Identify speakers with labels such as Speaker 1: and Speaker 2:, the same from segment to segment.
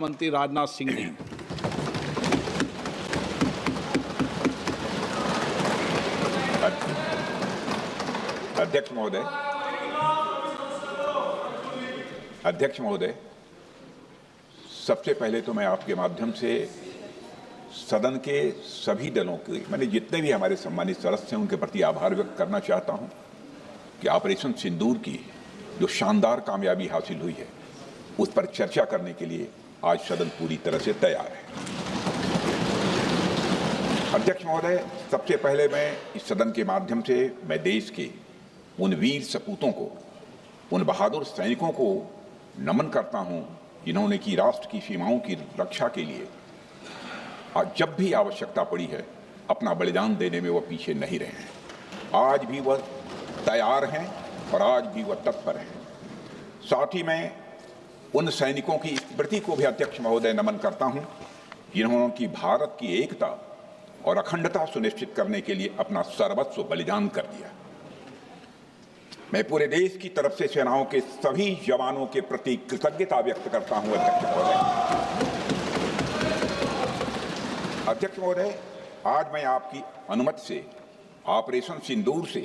Speaker 1: मंत्री राजनाथ सिंह ने
Speaker 2: अध्यक्ष महोदय, सबसे पहले तो मैं आपके माध्यम से सदन के सभी दलों के मैंने जितने भी हमारे सम्मानित सदस्य हैं उनके प्रति आभार व्यक्त करना चाहता हूं कि ऑपरेशन सिंदूर की जो शानदार कामयाबी हासिल हुई है उस पर चर्चा करने के लिए आज सदन पूरी तरह से तैयार है। अध्यक्ष महोदय, सबसे पहले मैं इस सदन के माध्यम से मैं देश के उन वीर सपूतों को, उन बहादुर सैनिकों को नमन करता हूं जिन्होंने की राष्ट्र की सीमाओं की रक्षा के लिए जब भी आवश्यकता पड़ी है अपना बलिदान देने में वह पीछे नहीं रहे हैं। आज भी वह तैयार हैं और आज भी वह तत्पर हैं। साथ ही मैं उन सैनिकों की स्मृति को भी अध्यक्ष महोदय नमन करता हूं जिन्होंने की भारत की एकता और अखंडता सुनिश्चित करने के लिए अपना सर्वस्व बलिदान कर दिया। मैं पूरे देश की तरफ से सेनाओं के सभी जवानों के प्रति कृतज्ञता व्यक्त करता हूं। अध्यक्ष महोदय, आज मैं आपकी अनुमति से ऑपरेशन सिंदूर से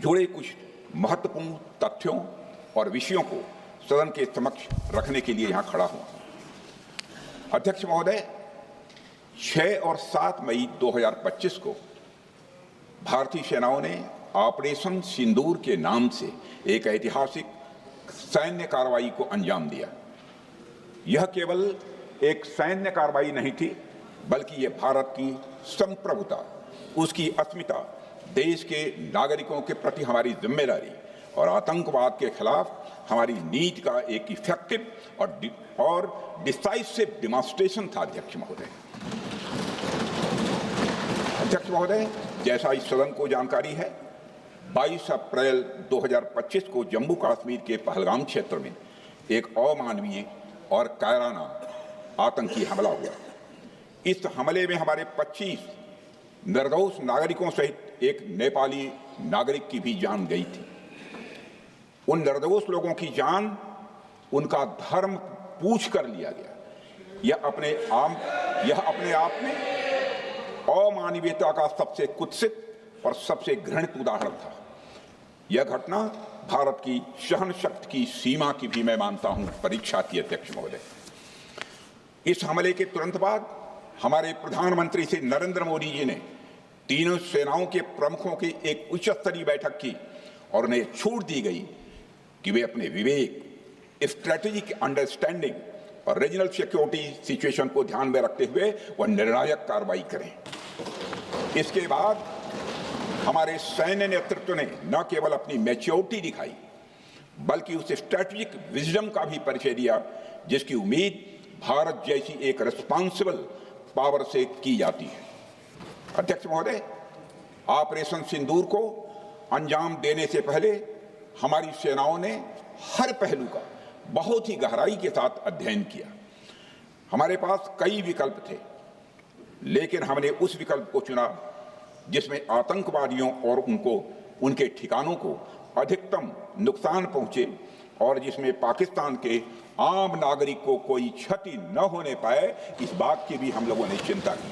Speaker 2: जुड़े कुछ महत्वपूर्ण तथ्यों और विषयों को सदन के समक्ष रखने के लिए यहां खड़ा हूं। अध्यक्ष महोदय, 6 और 7 मई 2025 को भारतीय सेनाओं ने ऑपरेशन सिंदूर के नाम से एक ऐतिहासिक सैन्य कार्रवाई को अंजाम दिया। यह केवल एक सैन्य कार्रवाई नहीं थी बल्कि यह भारत की संप्रभुता, उसकी अस्मिता, देश के नागरिकों के प्रति हमारी जिम्मेदारी और आतंकवाद के खिलाफ हमारी नीति का एक इफेक्टिव और डिसाइसिव डेमोन्स्ट्रेशन था। अध्यक्ष महोदय, जैसा इस सदन को जानकारी है, 22 अप्रैल 2025 को जम्मू कश्मीर के पहलगाम क्षेत्र में एक अमानवीय और कायराना आतंकी हमला हुआ। इस हमले में हमारे 25 निर्दोष नागरिकों सहित एक नेपाली नागरिक की भी जान गई थी। उन निर्दोष लोगों की जान उनका धर्म पूछ कर लिया गया। यह अपने आप में अमानवीयता का सबसे कुत्सित और सबसे घृणित उदाहरण था। यह घटना भारत की सहन शक्ति की सीमा की भी मैं मानता हूं परीक्षा की। अध्यक्ष महोदय, इस हमले के तुरंत बाद हमारे प्रधानमंत्री श्री नरेंद्र मोदी जी ने तीनों सेनाओं के प्रमुखों की एक उच्च स्तरीय बैठक की और उन्हें छूट दी गई कि वे अपने विवेक, स्ट्रेटेजिक अंडरस्टैंडिंग और रीजनल सिक्योरिटी सिचुएशन को ध्यान में रखते हुए वह निर्णायक कार्रवाई करें। इसके बाद हमारे सैन्य नेतृत्व ने न केवल अपनी मैच्योरिटी दिखाई बल्कि उस स्ट्रेटेजिक विजडम का भी परिचय दिया जिसकी उम्मीद भारत जैसी एक रिस्पॉन्सिबल पावर से की जाती है। अध्यक्ष महोदय, ऑपरेशन सिंदूर को अंजाम देने से पहले हमारी सेनाओं ने हर पहलू का बहुत ही गहराई के साथ अध्ययन किया। हमारे पास कई विकल्प थे लेकिन हमने उस विकल्प को चुना जिसमें आतंकवादियों और उनके ठिकानों को अधिकतम नुकसान पहुंचे और जिसमें पाकिस्तान के आम नागरिक को कोई क्षति न होने पाए, इस बात की भी हम लोगों ने चिंता की।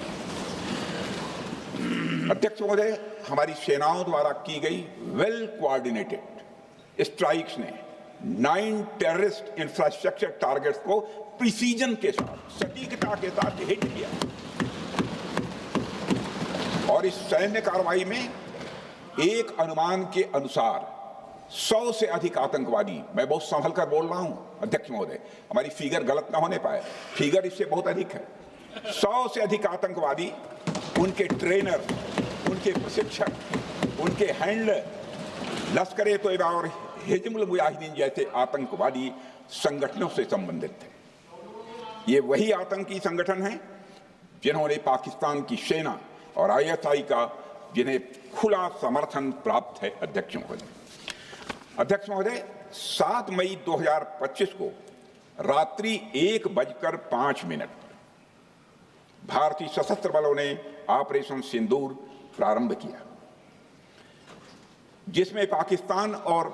Speaker 2: अध्यक्ष महोदय, हमारी सेनाओं द्वारा की गई वेल कोऑर्डिनेटेड स्ट्राइक्स ने 9 टेररिस्ट इंफ्रास्ट्रक्चर टारगेट्स को प्रिसीजन के साथ, सटीकता के साथ हिट किया और इस सैन्य कार्रवाई में एक अनुमान के अनुसार 100 से अधिक आतंकवादी, मैं बहुत संभल कर बोल रहा हूं अध्यक्ष महोदय, हमारी फिगर गलत ना होने पाए, फिगर इससे बहुत अधिक है। 100 से अधिक आतंकवादी, उनके ट्रेनर, उनके प्रशिक्षक, उनके हैंडलर, लश्कर-ए तोयबा और हिजबुल मुजाहिदीन जैसे आतंकवादी संगठनों से संबंधित थे। ये वही आतंकी संगठन हैं जिन्होंने पाकिस्तान की सेना और ISI का जिन्हें खुला समर्थन प्राप्त है। अध्यक्ष महोदय, 7 मई 2025 को रात्रि 1:05 भारतीय सशस्त्र बलों ने ऑपरेशन सिंदूर प्रारंभ किया जिसमें पाकिस्तान और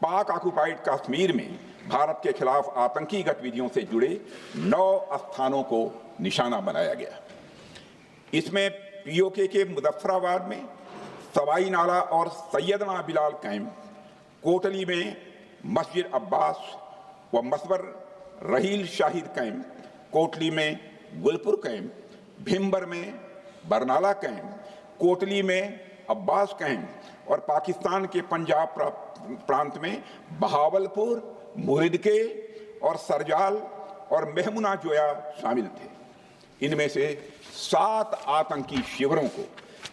Speaker 2: पाक ऑक्युपाइड कश्मीर में भारत के खिलाफ आतंकी गतिविधियों से जुड़े 9 स्थानों को निशाना बनाया गया। इसमें पीओके के मुजफ्फराबाद में सवाई नाला और सैयदना बिलाल कैंप, कोटली में मस्जिद अब्बास व मसबर रहील शाहिद कैंप, कोटली में गुलपुर कैंप, भिम्बर में बरनाला कैंप, कोटली में अब्बास कैंप और पाकिस्तान के पंजाब प्रांत में बहावलपुर, मुरिदके और सरजाल और मेहमुना जोया शामिल थे। इनमें से 7 आतंकी शिविरों को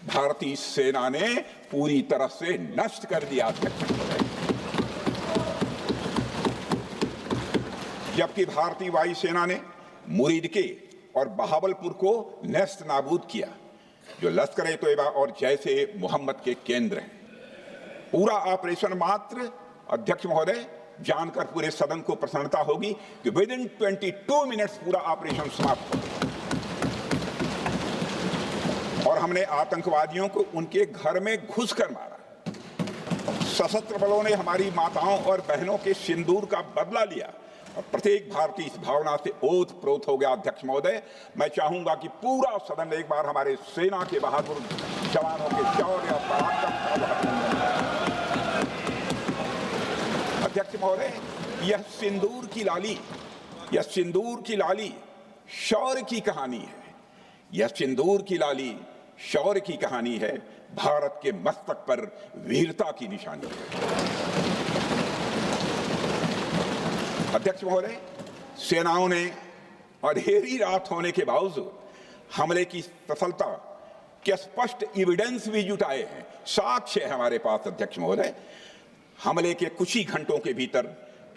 Speaker 2: भारतीय सेना ने पूरी तरह से नष्ट कर दिया, जबकि भारतीय वायुसेना ने मुरिदके और बहावलपुर को नेस्त नाबूद किया, जो लश्कर-ए-तोयबा और जैशे मोहम्मद के केंद्र हैं। पूरा ऑपरेशन मात्र, अध्यक्ष महोदय, जानकर पूरे सदन को प्रसन्नता होगी कि विदिन 22 मिनट्स पूरा ऑपरेशन समाप्त हो गया और हमने आतंकवादियों को उनके घर में घुसकर मारा। सशस्त्र बलों ने हमारी माताओं और बहनों के सिंदूर का बदला लिया और प्रत्येक भारतीय इस भावना से ओत-प्रोत हो गया। अध्यक्ष महोदय, मैं चाहूंगा कि पूरा सदन एक बार हमारे सेना के बहादुर जवानों के शौर्य और पराक्रम का अभिनंदन करे। अध्यक्ष महोदय, यह सिंदूर की लाली शौर्य की कहानी है। यह सिंदूर की लाली शौर्य की कहानी है, भारत के मस्तक पर वीरता की निशानी है। अध्यक्ष महोदय, सेनाओं ने अंधेरी रात होने के बावजूद हमले की सफलता के स्पष्ट एविडेंस भी जुटाए हैं, साक्ष्य है हमारे पास। अध्यक्ष महोदय, हमले के कुछ ही घंटों के भीतर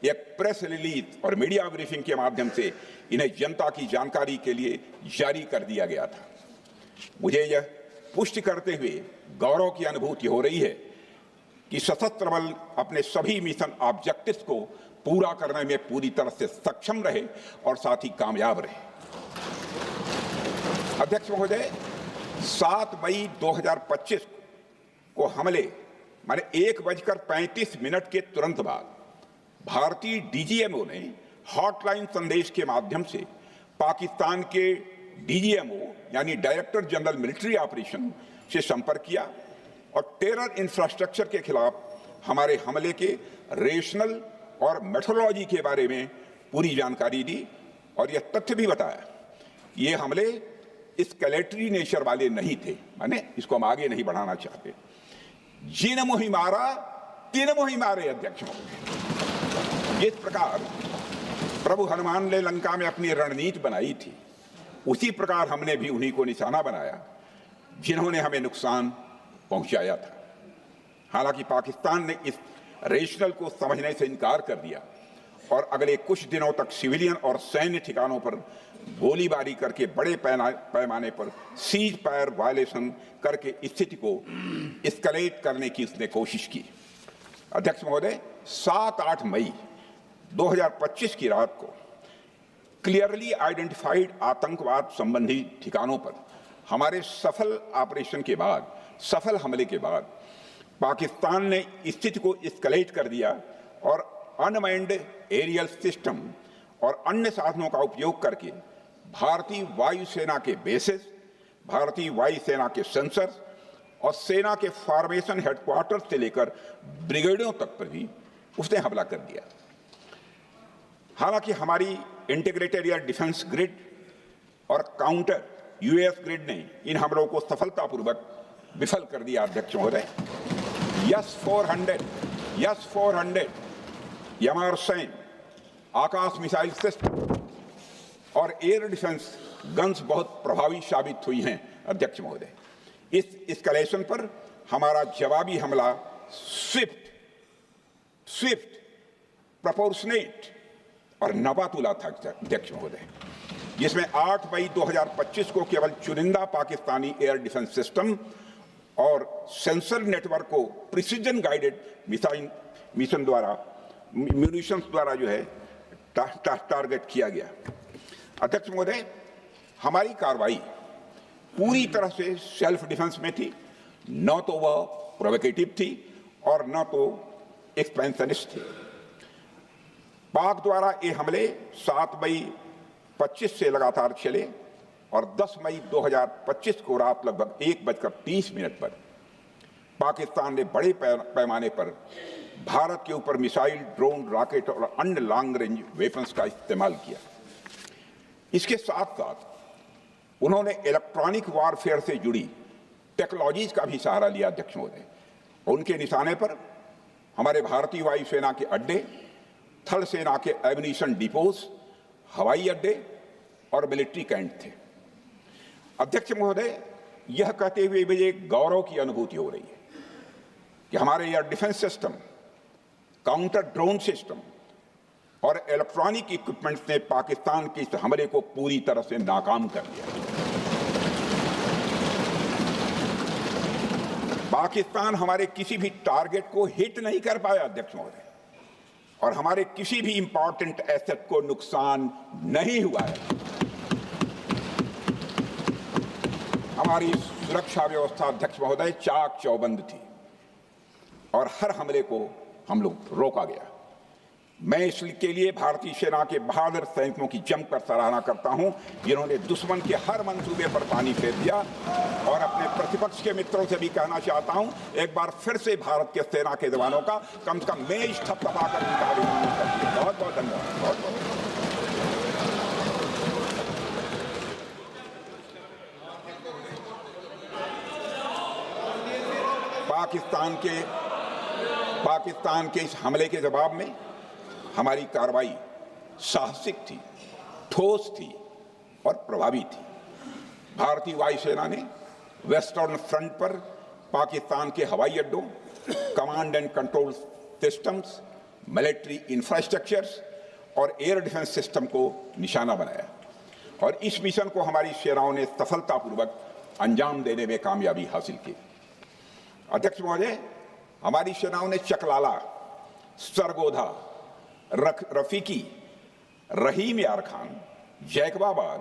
Speaker 2: एक प्रेस रिलीज और मीडिया ब्रीफिंग के माध्यम से इन्हें जनता की जानकारी के लिए जारी कर दिया गया था। मुझे यह पुष्टि करते हुए गौरव की अनुभूति हो रही है कि सशस्त्र बल अपने सभी मिशन ऑब्जेक्टिव्स को पूरा करने में पूरी तरह से सक्षम रहे और साथ ही कामयाब रहे। अध्यक्ष महोदय, 7 मई 2025 को हमले माने 1:35 के तुरंत बाद भारतीय डीजीएमओ ने हॉटलाइन संदेश के माध्यम से पाकिस्तान के डीजीएमओ यानी डायरेक्टर जनरल मिलिट्री ऑपरेशन से संपर्क किया और टेरर इंफ्रास्ट्रक्चर के खिलाफ हमारे हमले के रेशनल और मेथोडोलॉजी के बारे में पूरी जानकारी दी और यह तथ्य भी बताया ये हमले एस्केलेटरी नेचर वाले नहीं थे, माने इसको हम आगे नहीं बढ़ाना चाहते। जिन मोहि मारा तिन मोहि मारे। अध्यक्ष महोदय, जिस प्रकार प्रभु हनुमान ने लंका में अपनी रणनीति बनाई थी, उसी प्रकार हमने भी उन्हीं को निशाना बनाया जिन्होंने हमें नुकसान पहुंचाया था। हालांकि पाकिस्तान ने इस रेशनल को समझने से इनकार कर दिया और अगले कुछ दिनों तक सिविलियन और सैन्य ठिकानों पर गोलीबारी करके बड़े पैमाने पर सीज फायर वायलेशन करके स्थिति को एस्केलेट करने की उसने कोशिश की। अध्यक्ष महोदय, 7-8 मई 2025 की रात को क्लियरली आइडेंटिफाइड आतंकवाद संबंधी ठिकानों पर हमारे सफल ऑपरेशन के बाद, सफल हमले के बाद पाकिस्तान ने स्थिति को एस्केलेट कर दिया और अनमैन्ड एरियल सिस्टम और अन्य साधनों का उपयोग करके भारतीय वायुसेना के बेसेस, भारतीय वायुसेना के सेंसर्स और सेना के फॉर्मेशन हेडक्वार्टर से लेकर ब्रिगेडों तक पर भी उसने हमला कर दिया। हालांकि हमारी इंटीग्रेटेड एयर डिफेंस ग्रिड और काउंटर यूएस ग्रिड ने इन हमलों को सफलतापूर्वक विफल कर दिया। अध्यक्ष महोदय, यस 400 यमारसैन आकाश मिसाइल सिस्टम और एयर डिफेंस गन्स बहुत प्रभावी साबित हुई हैं। अध्यक्ष महोदय, इस एस्केलेशन पर हमारा जवाबी हमला स्विफ्ट, प्रोपोर्शनेट और नवातुला था। अध्यक्ष महोदय, जिसमें 8 मई 2025 को केवल चुनिंदा पाकिस्तानी एयर डिफेंस सिस्टम और सेंसर नेटवर्क को प्रिसीजन गाइडेड मिशन द्वारा म्यूनिशंस द्वारा जो है टारगेट किया गया। अध्यक्ष महोदय, हमारी कार्रवाई पूरी तरह से सेल्फ डिफेंस में थी, न तो वह प्रोवोकेटिव थी और न तो एक्सपेंशनिस्ट थी। पाक द्वारा ये हमले 7 मई 25 से लगातार चले और 10 मई 2025 को रात लगभग 1:30 पर पाकिस्तान ने बड़े पैमाने पर भारत के ऊपर मिसाइल, ड्रोन, रॉकेट और अन्य लॉन्ग रेंज वेपन्स का इस्तेमाल किया। इसके साथ साथ उन्होंने इलेक्ट्रॉनिक वारफेयर से जुड़ी टेक्नोलॉजीज का भी सहारा लिया। अध्यक्ष महोदय, उनके निशाने पर हमारे भारतीय वायुसेना के अड्डे, थल सेना के एम्यूनिशन डिपोज, हवाई अड्डे और मिलिट्री कैंट थे। अध्यक्ष महोदय, यह कहते हुए मुझे गौरव की अनुभूति हो रही है कि हमारे air defence system, counter drone system और इलेक्ट्रॉनिक इक्विपमेंट्स ने पाकिस्तान के इस हमले को पूरी तरह से नाकाम कर दिया। पाकिस्तान हमारे किसी भी टारगेट को हिट नहीं कर पाया अध्यक्ष महोदय, और हमारे किसी भी इंपॉर्टेंट एसेट को नुकसान नहीं हुआ है। हमारी सुरक्षा व्यवस्था अध्यक्ष महोदय चाक चौबंद थी और हर हमले को हम लोग रोका गया। मैं इसके लिए भारतीय सेना के बहादुर सैनिकों की जमकर सराहना करता हूं, जिन्होंने दुश्मन के हर मंसूबे पर पानी फेर दिया। और अपने प्रतिपक्ष के मित्रों से भी कहना चाहता हूं, एक बार फिर से भारत के सेना के जवानों का कम से कम मेज थपथपाकर उनका अभिनंदन करते हैं। बहुत बहुत धन्यवाद। बहुत बहुत पाकिस्तान के इस हमले के जवाब में हमारी कार्रवाई साहसिक थी, ठोस थी और प्रभावी थी। भारतीय वायुसेना ने वेस्टर्न फ्रंट पर पाकिस्तान के हवाई अड्डों, command and control systems, military infrastructures और एयर डिफेंस सिस्टम को निशाना बनाया और इस मिशन को हमारी सेनाओं ने सफलतापूर्वक अंजाम देने में कामयाबी हासिल की। अध्यक्ष महोदय, हमारी सेनाओं ने चकलाला, सरगोधा, रफीकी, रहीम यार खान, जैकबाबाद,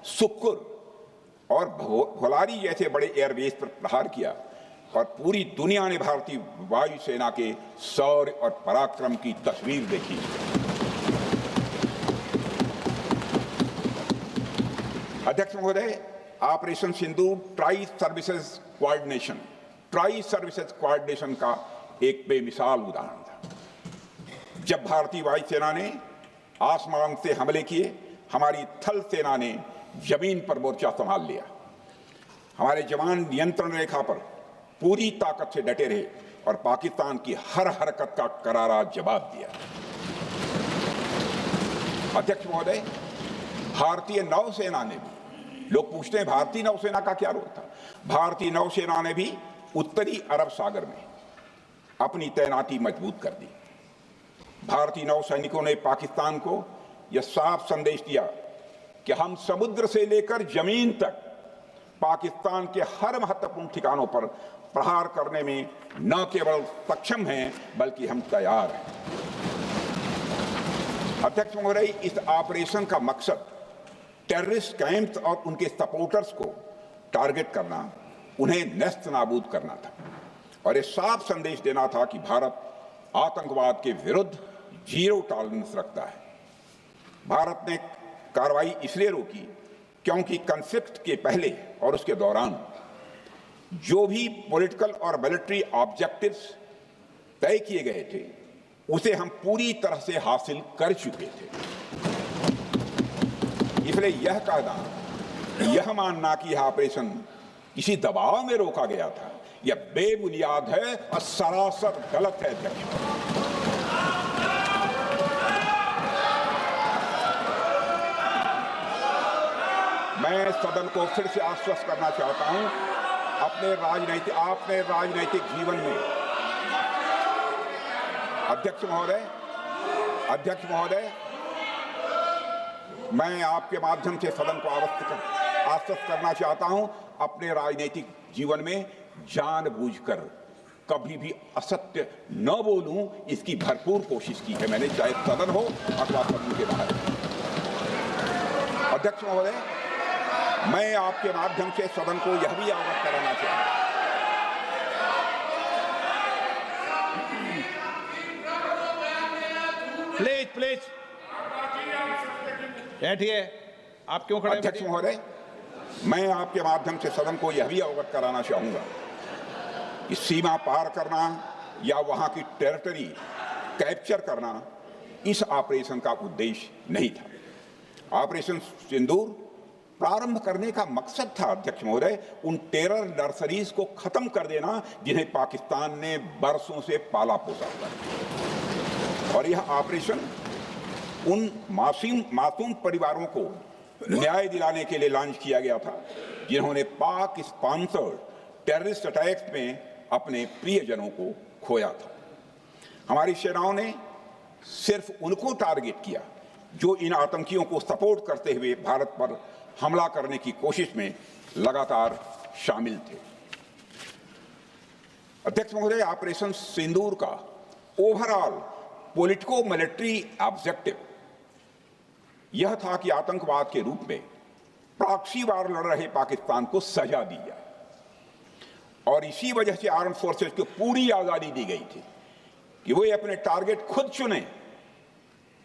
Speaker 2: सुक्कुर और भोलारी जैसे एयर एयरबेस पर प्रहार किया और पूरी दुनिया ने भारतीय वायुसेना के शौर्य और पराक्रम की तस्वीर देखी। अध्यक्ष महोदय, ऑपरेशन सिंदूर ट्राई सर्विसेज कोऑर्डिनेशन का एक बेमिसाल उदाहरण था। जब भारतीय वायुसेना ने आसमान से हमले किए, हमारी थल सेना ने जमीन पर मोर्चा संभाल लिया। हमारे जवान नियंत्रण रेखा पर पूरी ताकत से डटे रहे और पाकिस्तान की हर हरकत का करारा जवाब दिया। अध्यक्ष महोदय, भारतीय नौसेना ने भी, लोग पूछते हैं भारतीय नौसेना का क्या रोल था, भारतीय नौसेना ने भी उत्तरी अरब सागर में अपनी तैनाती मजबूत कर दी। भारतीय नौसैनिकों ने पाकिस्तान को यह साफ संदेश दिया कि हम समुद्र से लेकर जमीन तक पाकिस्तान के हर महत्वपूर्ण ठिकानों पर प्रहार करने में न केवल सक्षम हैं बल्कि हम तैयार हैं। अध्यक्ष महोदय, इस ऑपरेशन का मकसद टेररिस्ट कैंप्स और उनके सपोर्टर्स को टारगेट करना, उन्हें नेस्त नाबूद करना था और ये साफ संदेश देना था कि भारत आतंकवाद के विरुद्ध जीरो टॉलरेंस रखता है। भारत ने कार्रवाई इसलिए रोकी क्योंकि कॉन्फ्लिक्ट के पहले और उसके दौरान जो भी पॉलिटिकल और मिलिट्री ऑब्जेक्टिव्स तय किए गए थे उसे हम पूरी तरह से हासिल कर चुके थे। इसलिए यह कहना, यह मानना कि यह ऑपरेशन किसी दबाव में रोका गया था, यह बेबुनियाद है और सरासर गलत है। मैं सदन को फिर से आश्वस्त करना चाहता हूं, आपने राजनैतिक जीवन में अध्यक्ष महोदय, मैं आपके माध्यम से सदन को आश्वस्त करना चाहता हूं, अपने राजनीतिक जीवन में जानबूझकर कभी भी असत्य न बोलूं, इसकी भरपूर कोशिश की है मैंने, चाहे सदन हो अथवा सदन के बाहर। अध्यक्ष महोदय, मैं आपके माध्यम से सदन को यह भी अवगत कराना चाहता हूं। प्लीज
Speaker 1: बैठिए। आप क्यों खड़े हैं?
Speaker 2: अध्यक्ष महोदय, मैं आपके माध्यम से सदन को यह भी अवगत कराना चाहूंगा कि सीमा पार करना या वहां की टेरिटरी कैप्चर करना इस ऑपरेशन का उद्देश्य नहीं था। ऑपरेशन सिंदूर प्रारंभ करने का मकसद था अध्यक्ष महोदय उन टेरर नर्सरीज को खत्म कर देना जिन्हें पाकिस्तान ने बरसों से पाला पोसा था। और यह ऑपरेशन उन मासूम परिवारों को न्याय दिलाने के लिए लॉन्च किया गया था जिन्होंने पाक स्पॉन्सर्ड टेररिस्ट अटैक्स में अपने प्रियजनों को खोया था। हमारी सेनाओं ने सिर्फ उनको टारगेट किया जो इन आतंकियों को सपोर्ट करते हुए भारत पर हमला करने की कोशिश में लगातार शामिल थे। अध्यक्ष महोदय, ऑपरेशन सिंदूर का ओवरऑल पॉलिटिको मिलिट्री ऑब्जेक्टिव यह था कि आतंकवाद के रूप में प्रॉक्सी वार लड़ रहे पाकिस्तान को सजा दी जाए और इसी वजह से आर्म फोर्सेस को पूरी आजादी दी गई थी कि वे अपने टारगेट खुद चुनें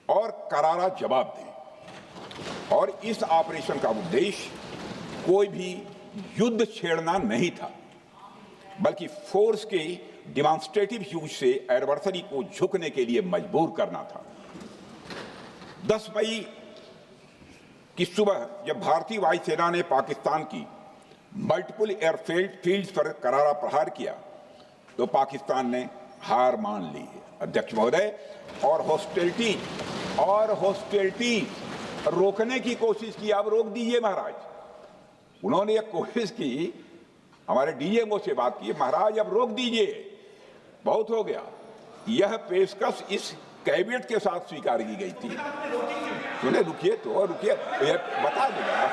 Speaker 2: और करारा जवाब दें। और इस ऑपरेशन का उद्देश्य कोई भी युद्ध छेड़ना नहीं था, बल्कि फोर्स के डिमॉन्स्ट्रेटिव यूज से एडवर्सरी को झुकने के लिए मजबूर करना था। 10 मई की सुबह जब भारतीय वायुसेना ने पाकिस्तान की मल्टीपल एयरफील्ड पर करारा प्रहार किया तो पाकिस्तान ने हार मान ली है अध्यक्ष महोदय, और हॉस्टिलिटी रोकने की कोशिश की। अब रोक दीजिए महाराज। उन्होंने एक कोशिश की, हमारे डीएमओ से बात की, महाराज अब रोक दीजिए, बहुत हो गया। यह पेशकश इस कैबिनेट के साथ स्वीकार की गई थी। सुने, रुकिए तो रुकिए, बता दूंगा,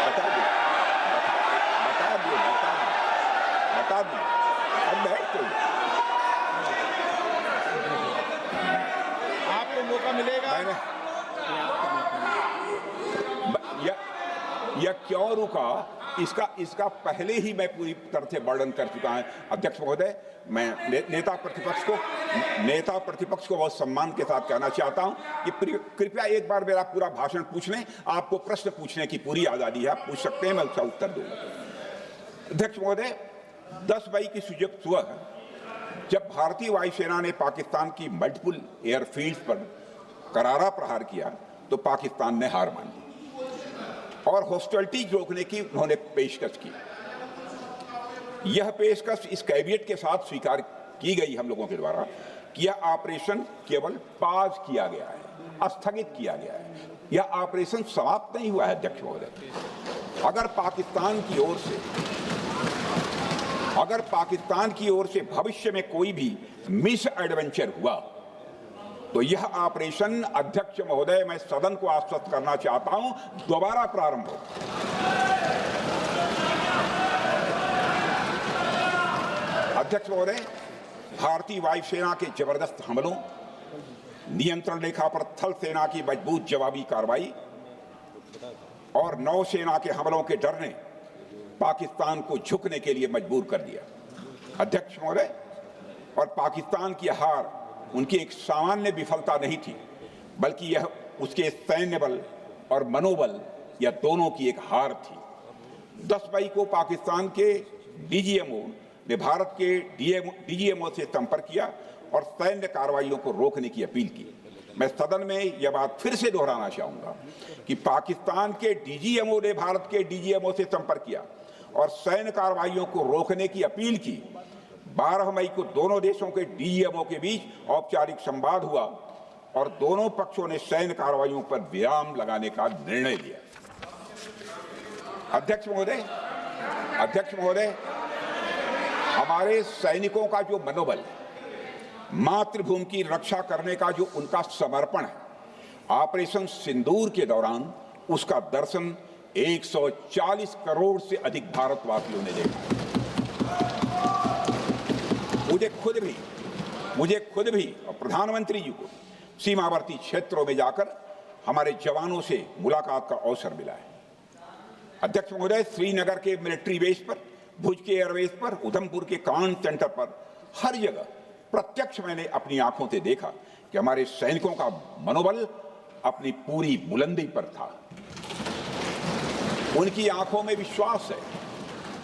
Speaker 2: बता दूंगा। अब बैठ
Speaker 1: आपको मौका मिलेगा।
Speaker 2: यह क्यों रुका, इसका पहले ही मैं पूरी तरह से वर्णन कर चुका हूं अध्यक्ष महोदय। मैं नेता प्रतिपक्ष को बहुत सम्मान के साथ कहना चाहता हूं कि कृपया एक बार मेरा पूरा भाषण पूछ लें। आपको प्रश्न पूछने की पूरी आजादी है, आप पूछ सकते हैं, मैं उसका उत्तर दूंगा। अध्यक्ष महोदय, 10 मई की सुबह जब भारतीय वायुसेना ने पाकिस्तान की मल्टीपल एयरफील्ड पर करारा प्रहार किया तो पाकिस्तान ने हार मान ली और हॉस्टिलिटी रोकने की उन्होंने पेशकश की। यह पेशकश इस कैबिनेट के साथ स्वीकार की गई हम लोगों के द्वारा कि यह ऑपरेशन केवल पाज किया गया है, स्थगित किया गया है। यह ऑपरेशन समाप्त नहीं हुआ है अध्यक्ष महोदय। अगर पाकिस्तान की ओर से भविष्य में कोई भी मिस एडवेंचर हुआ तो यह ऑपरेशन अध्यक्ष महोदय, मैं सदन को आश्वस्त करना चाहता हूं, दोबारा प्रारंभ हो। अध्यक्ष महोदय, भारतीय वायुसेना के जबरदस्त हमलों, नियंत्रण रेखा पर थल सेना की मजबूत जवाबी कार्रवाई और नौसेना के हमलों के डर ने पाकिस्तान को झुकने के लिए मजबूर कर दिया अध्यक्ष महोदय। और पाकिस्तान की हार उनकी एक सामान्य विफलता नहीं थी, बल्कि यह उसके सैन्य बल और मनोबल या दोनों की एक हार थी। 10 मई को पाकिस्तान के डीजीएमओ ने भारत के डीजीएमओ से संपर्क किया और सैन्य कार्रवाइयों को रोकने की अपील की। मैं सदन में यह बात फिर से दोहराना चाहूंगा कि पाकिस्तान के डीजीएमओ ने भारत के डीजीएमओ से संपर्क किया और सैन्य कार्रवाइयों को रोकने की अपील की। 12 मई को दोनों देशों के डीजीएमओ के बीच औपचारिक संवाद हुआ और दोनों पक्षों ने सैन्य कार्रवाइयों पर विराम लगाने का निर्णय लिया। अध्यक्ष महोदय, हमारे सैनिकों का जो मनोबल, मातृभूमि की रक्षा करने का जो उनका समर्पण है, ऑपरेशन सिंदूर के दौरान उसका दर्शन 140 करोड़ से अधिक भारतवासियों ने देखा। मुझे खुद भी और प्रधानमंत्री जी को सीमावर्ती क्षेत्रों में जाकर हमारे जवानों से मुलाकात का अवसर मिला है। अध्यक्ष महोदय, श्रीनगर के मिलिट्री बेस पर, भुज के एयरबेस पर, उधमपुर के कमांड सेंटर पर, हर जगह प्रत्यक्ष मैंने अपनी आंखों से देखा कि हमारे सैनिकों का मनोबल अपनी पूरी बुलंदी पर था। उनकी आंखों में विश्वास है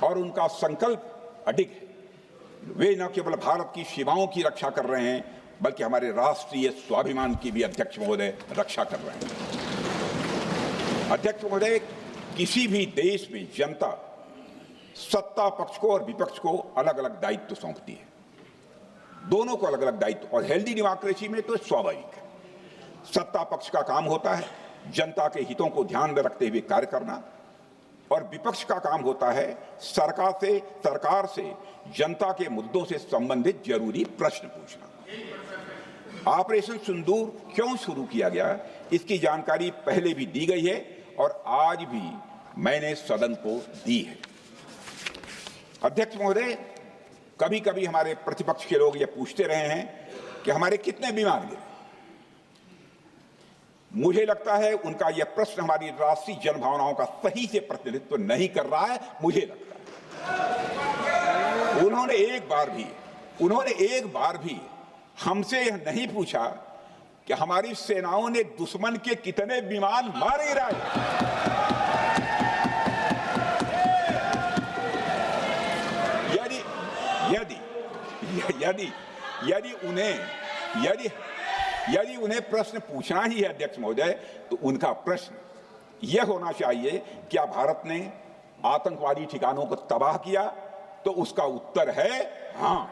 Speaker 2: और उनका संकल्प अडिग है। वे न केवल भारत की सीमाओं की रक्षा कर रहे हैं, बल्कि हमारे राष्ट्रीय स्वाभिमान की भी अध्यक्ष महोदय रक्षा कर रहे हैं। अध्यक्ष महोदय, किसी भी देश में जनता सत्ता पक्ष को और विपक्ष को अलग अलग दायित्व सौंपती है, दोनों को अलग अलग दायित्व, और हेल्दी डेमोक्रेसी में तो स्वाभाविक है। सत्ता पक्ष का काम होता है जनता के हितों को ध्यान में रखते हुए कार्य करना, और विपक्ष का काम होता है सरकार से जनता के मुद्दों से संबंधित जरूरी प्रश्न पूछना। ऑपरेशन सिंदूर क्यों शुरू किया गया, इसकी जानकारी पहले भी दी गई है और आज भी मैंने सदन को दी है। अध्यक्ष महोदय, कभी कभी हमारे प्रतिपक्ष के लोग ये पूछते रहे हैं कि हमारे कितने बीमार गिरे। मुझे लगता है उनका यह प्रश्न हमारी राष्ट्रीय जनभावनाओं का सही से प्रतिनिधित्व नहीं कर रहा है। मुझे लगता है उन्होंने एक बार भी हमसे यह नहीं पूछा कि हमारी सेनाओं ने दुश्मन के कितने विमान मार गिराए। यदि उन्हें प्रश्न पूछना ही है अध्यक्ष महोदय, तो उनका प्रश्न यह होना चाहिए, क्या भारत ने आतंकवादी ठिकानों को तबाह किया? तो उसका उत्तर है हाँ।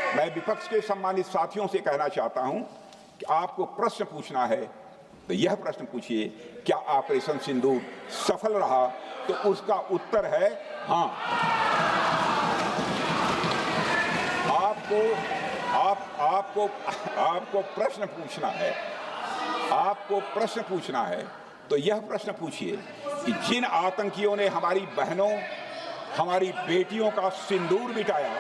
Speaker 2: मैं विपक्ष के सम्मानित साथियों से कहना चाहता हूं कि आपको प्रश्न पूछना है तो यह प्रश्न पूछिए, क्या ऑपरेशन सिंदूर सफल रहा? तो उसका उत्तर है हाँ। आपको प्रश्न पूछना है तो यह प्रश्न पूछिए कि जिन आतंकियों ने हमारी बहनों, हमारी बेटियों का सिंदूर मिटाया,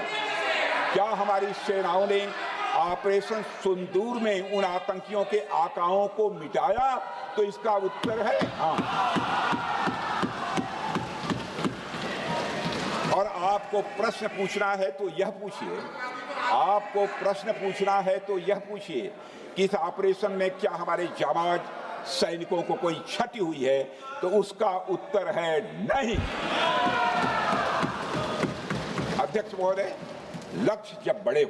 Speaker 2: क्या हमारी सेनाओं ने ऑपरेशन सिंदूर में उन आतंकियों के आकाओं को मिटाया? तो इसका उत्तर है हाँ। और आपको प्रश्न पूछना है तो यह पूछिए कि इस ऑपरेशन में क्या हमारे जाबाज सैनिकों को कोई क्षति हुई है? तो उसका उत्तर है नहीं। अध्यक्ष महोदय, लक्ष्य जब बड़े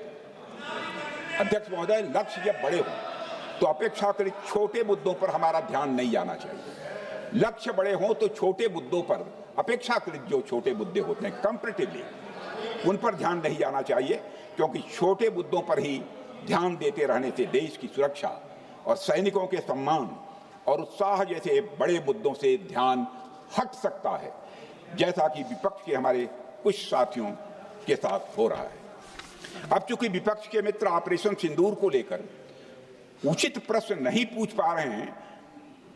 Speaker 2: हो तो अपेक्षाकृत छोटे मुद्दों पर हमारा ध्यान नहीं जाना चाहिए। लक्ष्य बड़े हों तो छोटे मुद्दों पर, अपेक्षाकृत जो छोटे मुद्दे होते हैं कंपैरेटिवली, उन पर ध्यान नहीं जाना चाहिए, क्योंकि छोटे मुद्दों पर ही ध्यान देते रहने से देश की सुरक्षा और सैनिकों के सम्मान और उत्साह जैसे बड़े मुद्दों से ध्यान हट सकता है, जैसा कि विपक्ष के हमारे कुछ साथियों के साथ हो रहा है। अब चूंकि विपक्ष के मित्र ऑपरेशन सिंदूर को लेकर उचित प्रश्न नहीं पूछ पा रहे हैं,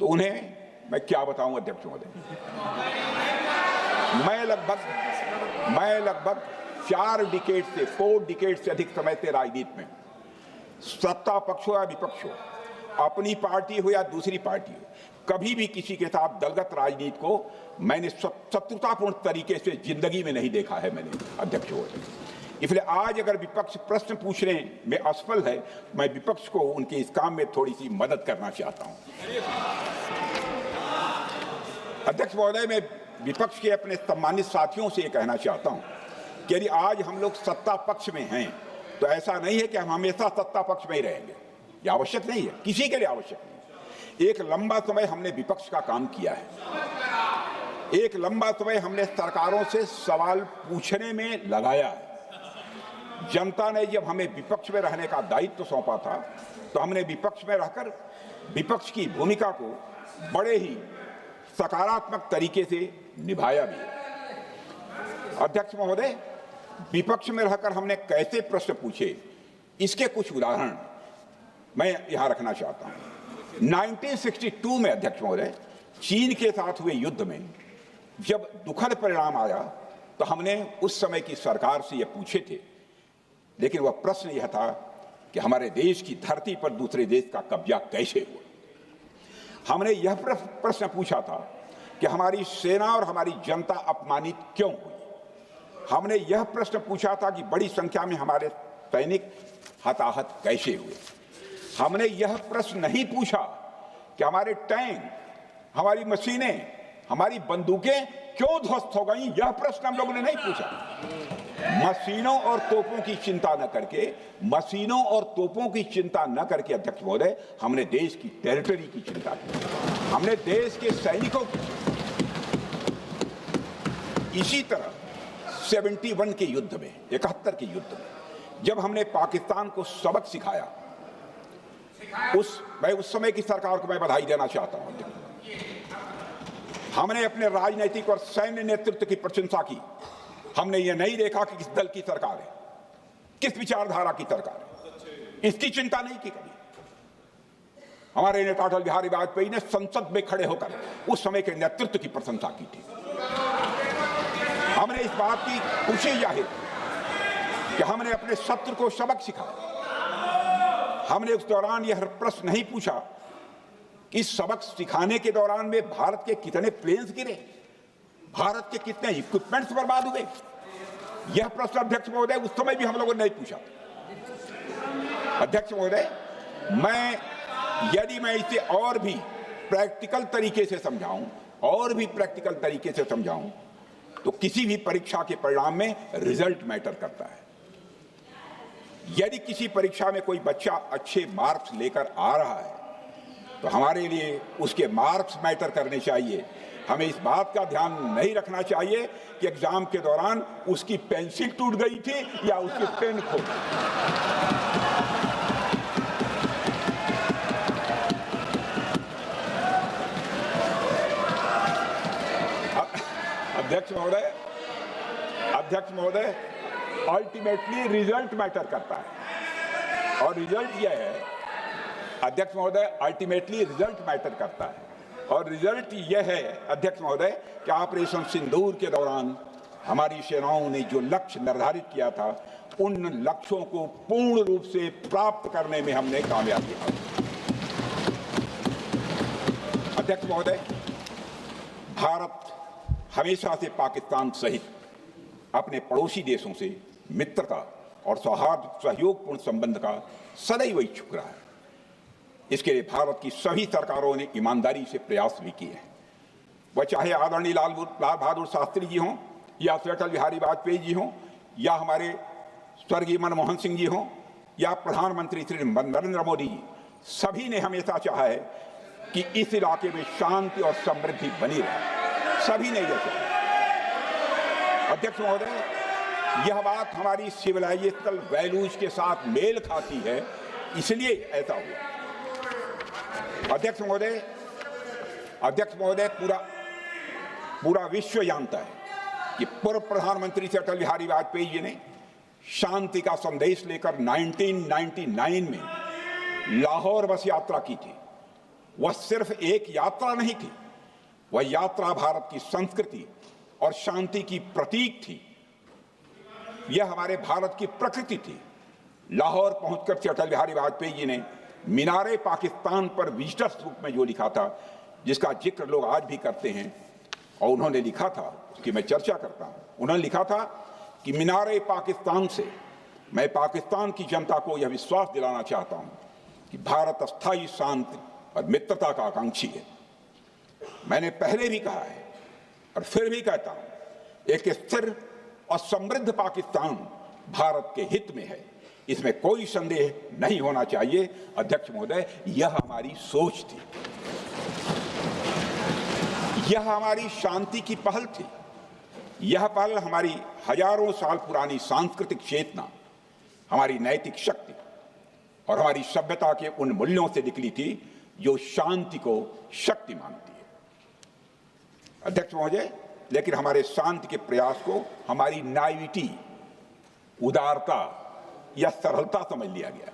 Speaker 2: तो उन्हें मैं क्या बताऊं अध्यक्ष महोदय। मैं लगभग 4 डिकेड से अधिक समय से राजनीति में, सत्ता पक्ष हो या विपक्ष हो, अपनी पार्टी हो या दूसरी पार्टी हो, कभी भी किसी के साथ दलगत राजनीति को मैंने शत्रुतापूर्ण तरीके से जिंदगी में नहीं देखा है मैंने अध्यक्ष महोदय। इसलिए आज अगर विपक्ष प्रश्न पूछने में असफल है, मैं विपक्ष को उनके इस काम में थोड़ी सी मदद करना चाहता हूं। अध्यक्ष महोदय, मैं विपक्ष के अपने सम्मानित साथियों से ये कहना चाहता हूं कि यदि आज हम लोग सत्ता पक्ष में हैं, तो ऐसा नहीं है कि हम हमेशा सत्ता पक्ष में ही रहेंगे। यह आवश्यक नहीं है, किसी के लिए आवश्यक नहीं। एक लंबा समय हमने विपक्ष का काम किया है, एक लंबा समय हमने सरकारों से सवाल पूछने में लगाया है। जनता ने जब हमें विपक्ष में रहने का दायित्व सौंपा था, तो हमने विपक्ष में रहकर विपक्ष की भूमिका को बड़े ही सकारात्मक तरीके से निभाया भी। अध्यक्ष महोदय, विपक्ष में रहकर हमने कैसे प्रश्न पूछे, इसके कुछ उदाहरण मैं यहां रखना चाहता हूं। 1962 में अध्यक्ष महोदय, चीन के साथ हुए युद्ध में जब दुखद परिणाम आया, तो हमने उस समय की सरकार से यह पूछे थे, लेकिन वह प्रश्न यह था कि हमारे देश की धरती पर दूसरे देश का कब्जा कैसे हुआ। हमने यह प्रश्न पूछा था कि हमारी सेना और हमारी जनता अपमानित क्यों हुई। हमने यह प्रश्न पूछा था कि बड़ी संख्या में हमारे सैनिक हताहत कैसे हुए। हमने यह प्रश्न नहीं पूछा कि हमारे टैंक, हमारी मशीनें, हमारी बंदूकें क्यों ध्वस्त हो गई। यह प्रश्न हम लोगों ने नहीं पूछा। मशीनों और तोपों की चिंता न करके, मशीनों और तोपों की चिंता न करके अध्यक्ष महोदय, हमने देश की टेरिटरी की चिंता की, हमने देश के सैनिकों की। इसी तरह 71 के युद्ध में, 71 के युद्ध में जब हमने पाकिस्तान को सबक सिखाया, मैं उस समय की सरकार को मैं बधाई देना चाहता हूं। हमने अपने राजनीतिक और सैन्य नेतृत्व की प्रशंसा की। हमने ये नहीं देखा कि किस दल की सरकार है, किस विचारधारा की सरकार है, इसकी चिंता नहीं की कभी। हमारे नेता अटल बिहारी वाजपेयी ने संसद में खड़े होकर उस समय के नेतृत्व की प्रशंसा की थी। हमने इस बात की खुशी जाहिर कि हमने अपने शत्रु को सबक सिखाया। हमने उस दौरान यह प्रश्न नहीं पूछा कि सबक सिखाने के दौरान में भारत के कितने प्लेन्स गिरे, भारत के कितने इक्विपमेंट्स बर्बाद हुए। यह प्रश्न अध्यक्ष महोदय उस समय भी हम लोगों ने नहीं पूछा। अध्यक्ष महोदय, यदि मैं इसे और भी प्रैक्टिकल तरीके से समझाऊं, तो किसी भी परीक्षा के परिणाम में रिजल्ट मैटर करता है। यदि किसी परीक्षा में कोई बच्चा अच्छे मार्क्स लेकर आ रहा है तो हमारे लिए उसके मार्क्स मैटर करने चाहिए। हमें इस बात का ध्यान नहीं रखना चाहिए कि एग्जाम के दौरान उसकी पेंसिल टूट गई थी या उसकी पेन खो गई। अध्यक्ष महोदय, अल्टीमेटली रिजल्ट मैटर करता है और रिजल्ट यह है, अध्यक्ष महोदय, अल्टीमेटली रिजल्ट मैटर करता है और रिजल्ट यह है अध्यक्ष महोदय कि ऑपरेशन सिंदूर के दौरान हमारी सेनाओं ने जो लक्ष्य निर्धारित किया था, उन लक्ष्यों को पूर्ण रूप से प्राप्त करने में हमने कामयाबी हासिल की। अध्यक्ष महोदय, भारत हमेशा से पाकिस्तान सहित अपने पड़ोसी देशों से मित्रता और सहयोगपूर्ण संबंध का सदैव इच्छुक रहा है। इसके लिए भारत की सभी सरकारों ने ईमानदारी से प्रयास भी किए हैं। वह चाहे आदरणीय लाल बहादुर शास्त्री जी हों या अटल बिहारी वाजपेयी जी हों या हमारे स्वर्गीय मनमोहन सिंह जी हों या प्रधानमंत्री श्री नरेंद्र मोदी जी, सभी ने हमेशा चाहा है कि इस इलाके में शांति और समृद्धि बनी रहे। सभी ने यह चाहा। अध्यक्ष महोदय, यह बात हमारी सिविलाइजेशनल वैल्यूज के साथ मेल खाती है, इसलिए ऐसा हुआ। अध्यक्ष महोदय, पूरा विश्व जानता है कि पूर्व प्रधानमंत्री से अटल बिहारी वाजपेयी जी ने शांति का संदेश लेकर 1999 में लाहौर बस यात्रा की थी। वह सिर्फ एक यात्रा नहीं थी, वह यात्रा भारत की संस्कृति और शांति की प्रतीक थी। यह हमारे भारत की प्रकृति थी। लाहौर पहुंचकर अटल बिहारी वाजपेयी जी ने मीनारे पाकिस्तान पर विजिटर्स रूप में जो लिखा था, जिसका जिक्र लोग आज भी करते हैं, और उन्होंने लिखा था, उसकी मैं चर्चा करता हूं। उन्होंने लिखा था कि मीनारे पाकिस्तान से मैं पाकिस्तान की जनता को यह विश्वास दिलाना चाहता हूं कि भारत अस्थायी शांति और मित्रता का आकांक्षी है। मैंने पहले भी कहा है और फिर भी कहता हूं, एक स्थिर और समृद्ध पाकिस्तान भारत के हित में है, इसमें कोई संदेह नहीं होना चाहिए। अध्यक्ष महोदय, यह हमारी सोच थी, यह हमारी शांति की पहल थी। यह पहल हमारी हजारों साल पुरानी सांस्कृतिक चेतना, हमारी नैतिक शक्ति और हमारी सभ्यता के उन मूल्यों से निकली थी जो शांति को शक्ति मानती है। अध्यक्ष महोदय, लेकिन हमारे शांति के प्रयास को हमारी नाइविटी, उदारता या सरलता समझ लिया गया।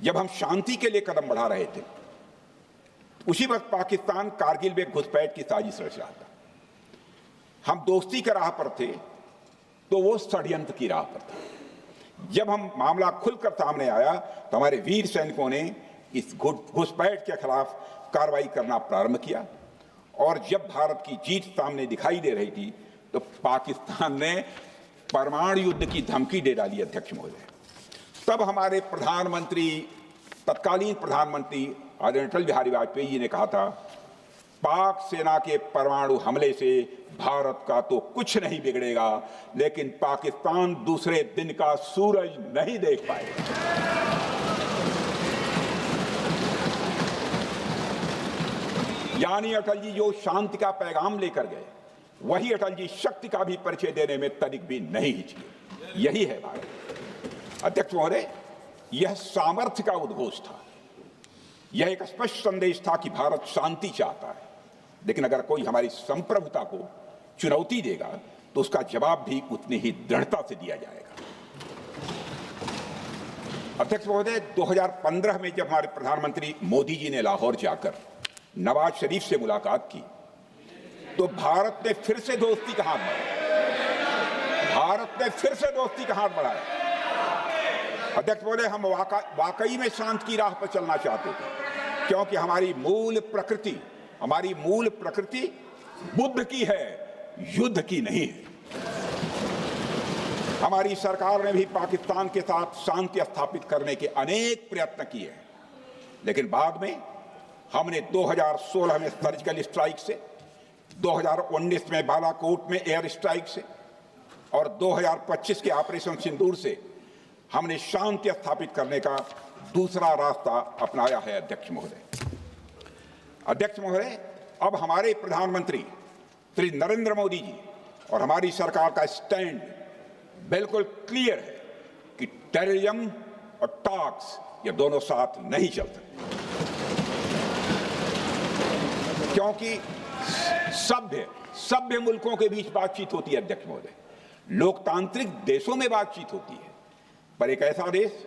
Speaker 2: जब हम शांति के लिए कदम बढ़ा रहे थे, उसी वक्त पाकिस्तान कारगिल में घुसपैठ की साजिश रच रहा था। हम दोस्ती के राह पर थे तो वो षड्यंत्र की राह पर था। जब हम मामला खुलकर सामने आया तो हमारे वीर सैनिकों ने इस घुसपैठ के खिलाफ कार्रवाई करना प्रारंभ किया, और जब भारत की जीत सामने दिखाई दे रही थी तो पाकिस्तान ने परमाणु युद्ध की धमकी दे डाली। अध्यक्ष महोदय, तब हमारे प्रधानमंत्री, तत्कालीन प्रधानमंत्री आदरणीय अटल बिहारी वाजपेयी जी ने कहा था, पाक सेना के परमाणु हमले से भारत का तो कुछ नहीं बिगड़ेगा, लेकिन पाकिस्तान दूसरे दिन का सूरज नहीं देख पाएगा। यानी अटल जी जो शांति का पैगाम लेकर गए, वही अटल जी शक्ति का भी परिचय देने में तनिक भी नहीं हिचके। यही है भारत। अध्यक्ष महोदय, यह सामर्थ्य का उद्घोष था। यह एक स्पष्ट संदेश था कि भारत शांति चाहता है, लेकिन अगर कोई हमारी संप्रभुता को चुनौती देगा तो उसका जवाब भी उतनी ही दृढ़ता से दिया जाएगा। अध्यक्ष महोदय, 2015 में जब हमारे प्रधानमंत्री मोदी जी ने लाहौर जाकर नवाज शरीफ से मुलाकात की, तो भारत ने फिर से दोस्ती का हाथ बढ़ाया। भारत ने फिर से दोस्ती का हाथ बढ़ाया। अध्यक्ष महोदय, हम वाकई में शांति की राह पर चलना चाहते थे, क्योंकि हमारी मूल प्रकृति बुद्ध की है, युद्ध की नहीं है। हमारी सरकार ने भी पाकिस्तान के साथ शांति स्थापित करने के अनेक प्रयत्न किए हैं, लेकिन बाद में हमने 2016 में सर्जिकल स्ट्राइक से, 2019 में बालाकोट में एयर स्ट्राइक से और 2025 के ऑपरेशन सिंदूर से हमने शांति स्थापित करने का दूसरा रास्ता अपनाया है। अध्यक्ष महोदय, अब हमारे प्रधानमंत्री श्री नरेंद्र मोदी जी और हमारी सरकार का स्टैंड बिल्कुल क्लियर है कि टेररिज्म और टॉक्स ये दोनों साथ नहीं चल सकते, क्योंकि सभ्य मुल्कों के बीच बातचीत होती है। अध्यक्ष महोदय, लोकतांत्रिक देशों में बातचीत होती है, पर एक ऐसा देश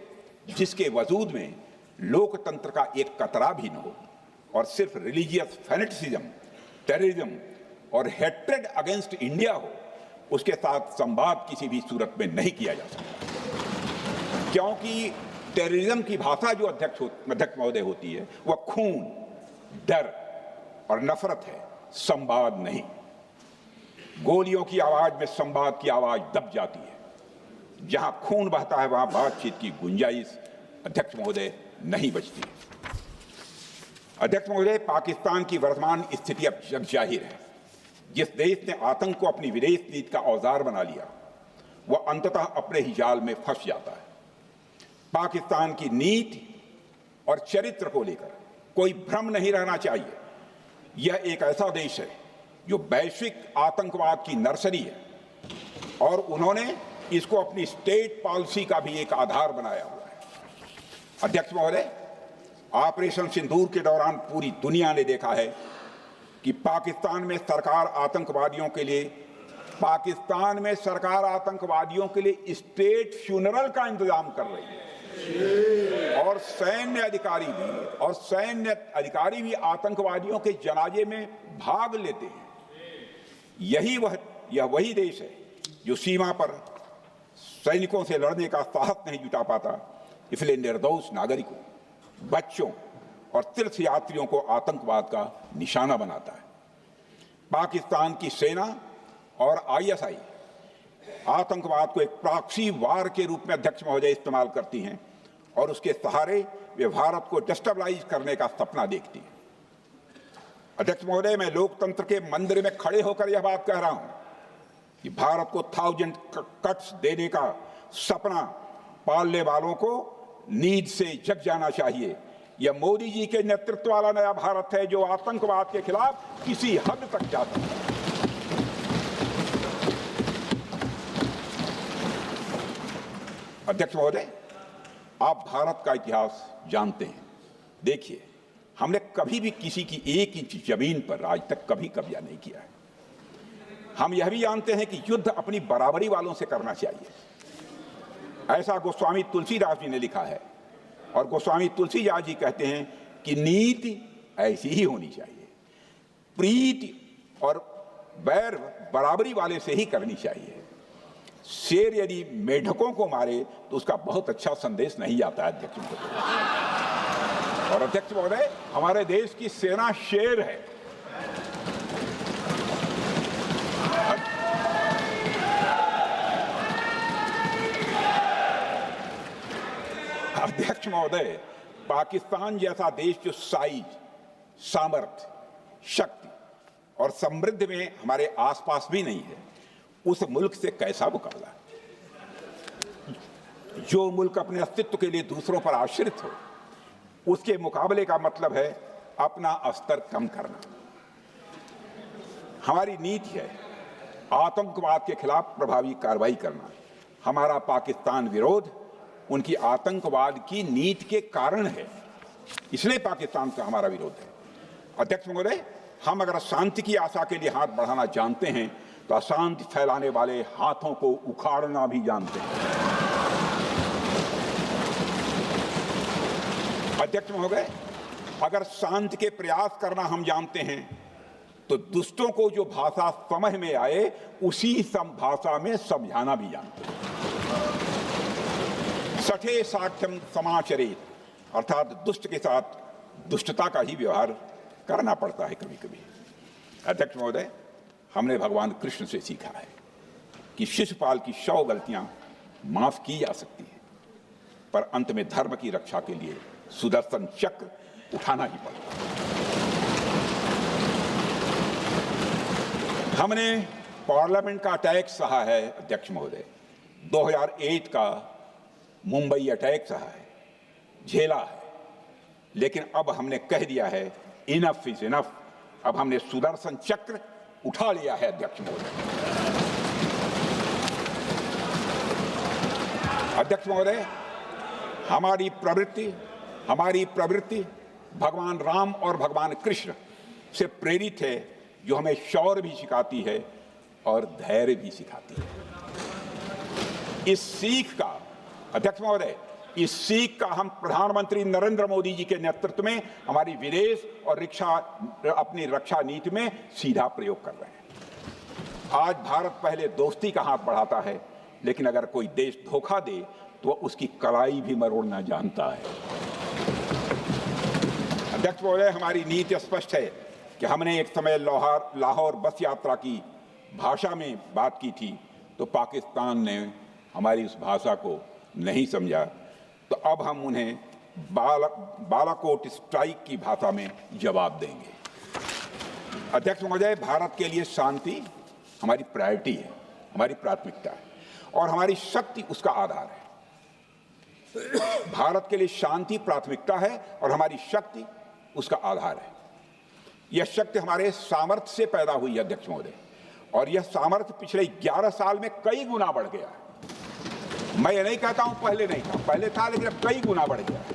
Speaker 2: जिसके वजूद में लोकतंत्र का एक कतरा भी न हो और सिर्फ रिलीजियस फैनेटिसिज्म, टेररिज्म और हेट्रेड अगेंस्ट इंडिया हो, उसके साथ संवाद किसी भी सूरत में नहीं किया जा सकता, क्योंकि टेररिज्म की भाषा जो अध्यक्ष महोदय होती है वह खून, डर और नफरत है, संवाद नहीं। गोलियों की आवाज में संवाद की आवाज दब जाती है। जहां खून बहता है वहां बातचीत की गुंजाइश अध्यक्ष महोदय नहीं बचती। अध्यक्ष महोदय, पाकिस्तान की वर्तमान स्थिति अब जग जाहिर है। जिस देश ने आतंक को अपनी विदेश नीति का औजार बना लिया, वह अंततः अपने ही जाल में फंस जाता है। पाकिस्तान की नीति और चरित्र को लेकर कोई भ्रम नहीं रहना चाहिए। यह एक ऐसा देश है जो वैश्विक आतंकवाद की नर्सरी है और उन्होंने इसको अपनी स्टेट पॉलिसी का भी एक आधार बनाया हुआ है। अध्यक्ष महोदय, ऑपरेशन सिंदूर के दौरान पूरी दुनिया ने देखा है कि पाकिस्तान में सरकार आतंकवादियों के लिए स्टेट फ्यूनरल का इंतजाम कर रही है और सैन्य अधिकारी भी आतंकवादियों के जनाजे में भाग लेते हैं। यह वही देश है जो सीमा पर सैनिकों से लड़ने का साहस नहीं जुटा पाता, इसलिए निर्दोष नागरिकों, बच्चों और तीर्थ यात्रियों को आतंकवाद का निशाना बनाता है। पाकिस्तान की सेना और आईएसआई आतंकवाद को एक प्रॉक्सी वार के रूप में अध्यक्ष महोदय इस्तेमाल करती हैं और उसके सहारे वे भारत को डिस्टेबलाइज करने का सपना देखती है। अध्यक्ष महोदय, मैं लोकतंत्र के मंदिर में खड़े होकर यह बात कह रहा हूं कि भारत को 1000 कट्स देने का सपना पालने वालों को नींद से जग जाना चाहिए। यह मोदी जी के नेतृत्व वाला नया भारत है जो आतंकवाद के खिलाफ किसी हद तक जा सकता है। अध्यक्ष महोदय, आप भारत का इतिहास जानते हैं। देखिए, हमने कभी भी किसी की 1 इंच जमीन पर आज तक कभी कब्जा नहीं किया है। हम यह भी जानते हैं कि युद्ध अपनी बराबरी वालों से करना चाहिए। ऐसा गोस्वामी तुलसीदास जी ने लिखा है और गोस्वामी तुलसीदास जी कहते हैं कि नीति ऐसी ही होनी चाहिए, प्रीति और बैर बराबरी वाले से ही करनी चाहिए। शेर यदि मेढकों को मारे तो उसका बहुत अच्छा संदेश नहीं आता है अध्यक्ष महोदय। और अध्यक्ष महोदय, हमारे देश की सेना शेर है। अध्यक्ष महोदय, पाकिस्तान जैसा देश जो साइज, सामर्थ्य, शक्ति और समृद्धि में हमारे आसपास भी नहीं है, उस मुल्क से कैसा मुकाबला? जो मुल्क अपने अस्तित्व के लिए दूसरों पर आश्रित हो, उसके मुकाबले का मतलब है अपना स्तर कम करना। हमारी नीति है आतंकवाद के खिलाफ प्रभावी कार्रवाई करना। हमारा पाकिस्तान विरोध उनकी आतंकवाद की नीति के कारण है, इसलिए पाकिस्तान से हमारा विरोध है। अध्यक्ष महोदय, हम अगर शांति की आशा के लिए हाथ बढ़ाना जानते हैं तो अशांति फैलाने वाले हाथों को उखाड़ना भी जानते हैं। अध्यक्ष महोदय, अगर शांति के प्रयास करना हम जानते हैं तो दुष्टों को जो भाषा समझ में आए उसी भाषा में समझाना भी जानते हैं। सठे साक्ष्यम समाचरित, अर्थात दुष्ट के साथ दुष्टता का ही व्यवहार करना पड़ता है कभी कभी। अध्यक्ष महोदय, हमने भगवान कृष्ण से सीखा है कि शिशुपाल की 100 गलतियां माफ की जा सकती हैं, पर अंत में धर्म की रक्षा के लिए सुदर्शन चक्र उठाना ही पड़ता है। हमने पार्लियामेंट का अटैक सहा है अध्यक्ष महोदय, 2008 का मुंबई अटैक सहा है, झेला है, लेकिन अब हमने कह दिया है इनफ इज इनफ। अब हमने सुदर्शन चक्र उठा लिया है अध्यक्ष महोदय। अध्यक्ष महोदय, हमारी प्रवृत्ति भगवान राम और भगवान कृष्ण से प्रेरित है, जो हमें शौर्य भी सिखाती है और धैर्य भी सिखाती है। इस सीख का अध्यक्ष महोदय, इस सीख का हम प्रधानमंत्री नरेंद्र मोदी जी के नेतृत्व में हमारी विदेश और अपनी रक्षा नीति में सीधा प्रयोग कर रहे हैं। आज भारत पहले दोस्ती का हाथ बढ़ाता है, लेकिन अगर कोई देश धोखा दे तो उसकी कलाई भी मरोड़ना जानता है। अध्यक्ष महोदय, हमारी नीति स्पष्ट है कि हमने एक समय लाहौर बस यात्रा की भाषा में बात की थी, तो पाकिस्तान ने हमारी उस भाषा को नहीं समझा, तो अब हम उन्हें बालाकोट स्ट्राइक की भाषा में जवाब देंगे। अध्यक्ष महोदय, भारत के लिए शांति हमारी प्रायोरिटी है, हमारी प्राथमिकता है और हमारी शक्ति उसका आधार है। भारत के लिए शांति प्राथमिकता है और हमारी शक्ति उसका आधार है। यह शक्ति हमारे सामर्थ्य से पैदा हुई है अध्यक्ष महोदय, और यह सामर्थ्य पिछले 11 साल में कई गुना बढ़ गया है। मैं ये नहीं कहता हूं पहले नहीं था, पहले था, लेकिन अब कई गुना बढ़ गया है।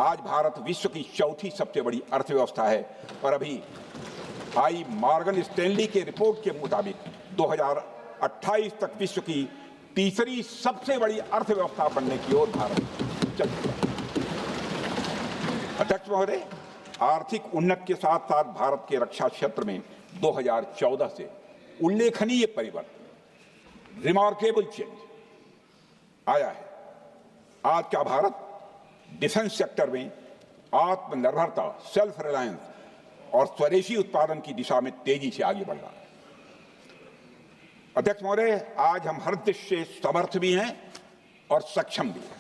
Speaker 2: आज भारत विश्व की चौथी सबसे बड़ी अर्थव्यवस्था है और अभी आई मॉर्गन स्टैनली के रिपोर्ट के मुताबिक 2028 तक विश्व की तीसरी सबसे बड़ी अर्थव्यवस्था बनने की ओर भारत चल चुका है। अध्यक्ष महोदय, आर्थिक उन्नति के साथ साथ भारत के रक्षा क्षेत्र में 2014 से उल्लेखनीय परिवर्तन, रिमार्केबल चेंज आया है। आज का भारत डिफेंस सेक्टर में आत्मनिर्भरता, सेल्फ रिलायंस और स्वदेशी उत्पादन की दिशा में तेजी से आगे बढ़ रहा है। अध्यक्ष महोदय, आज हम हर दृष्टि से समर्थ भी हैं और सक्षम भी हैं।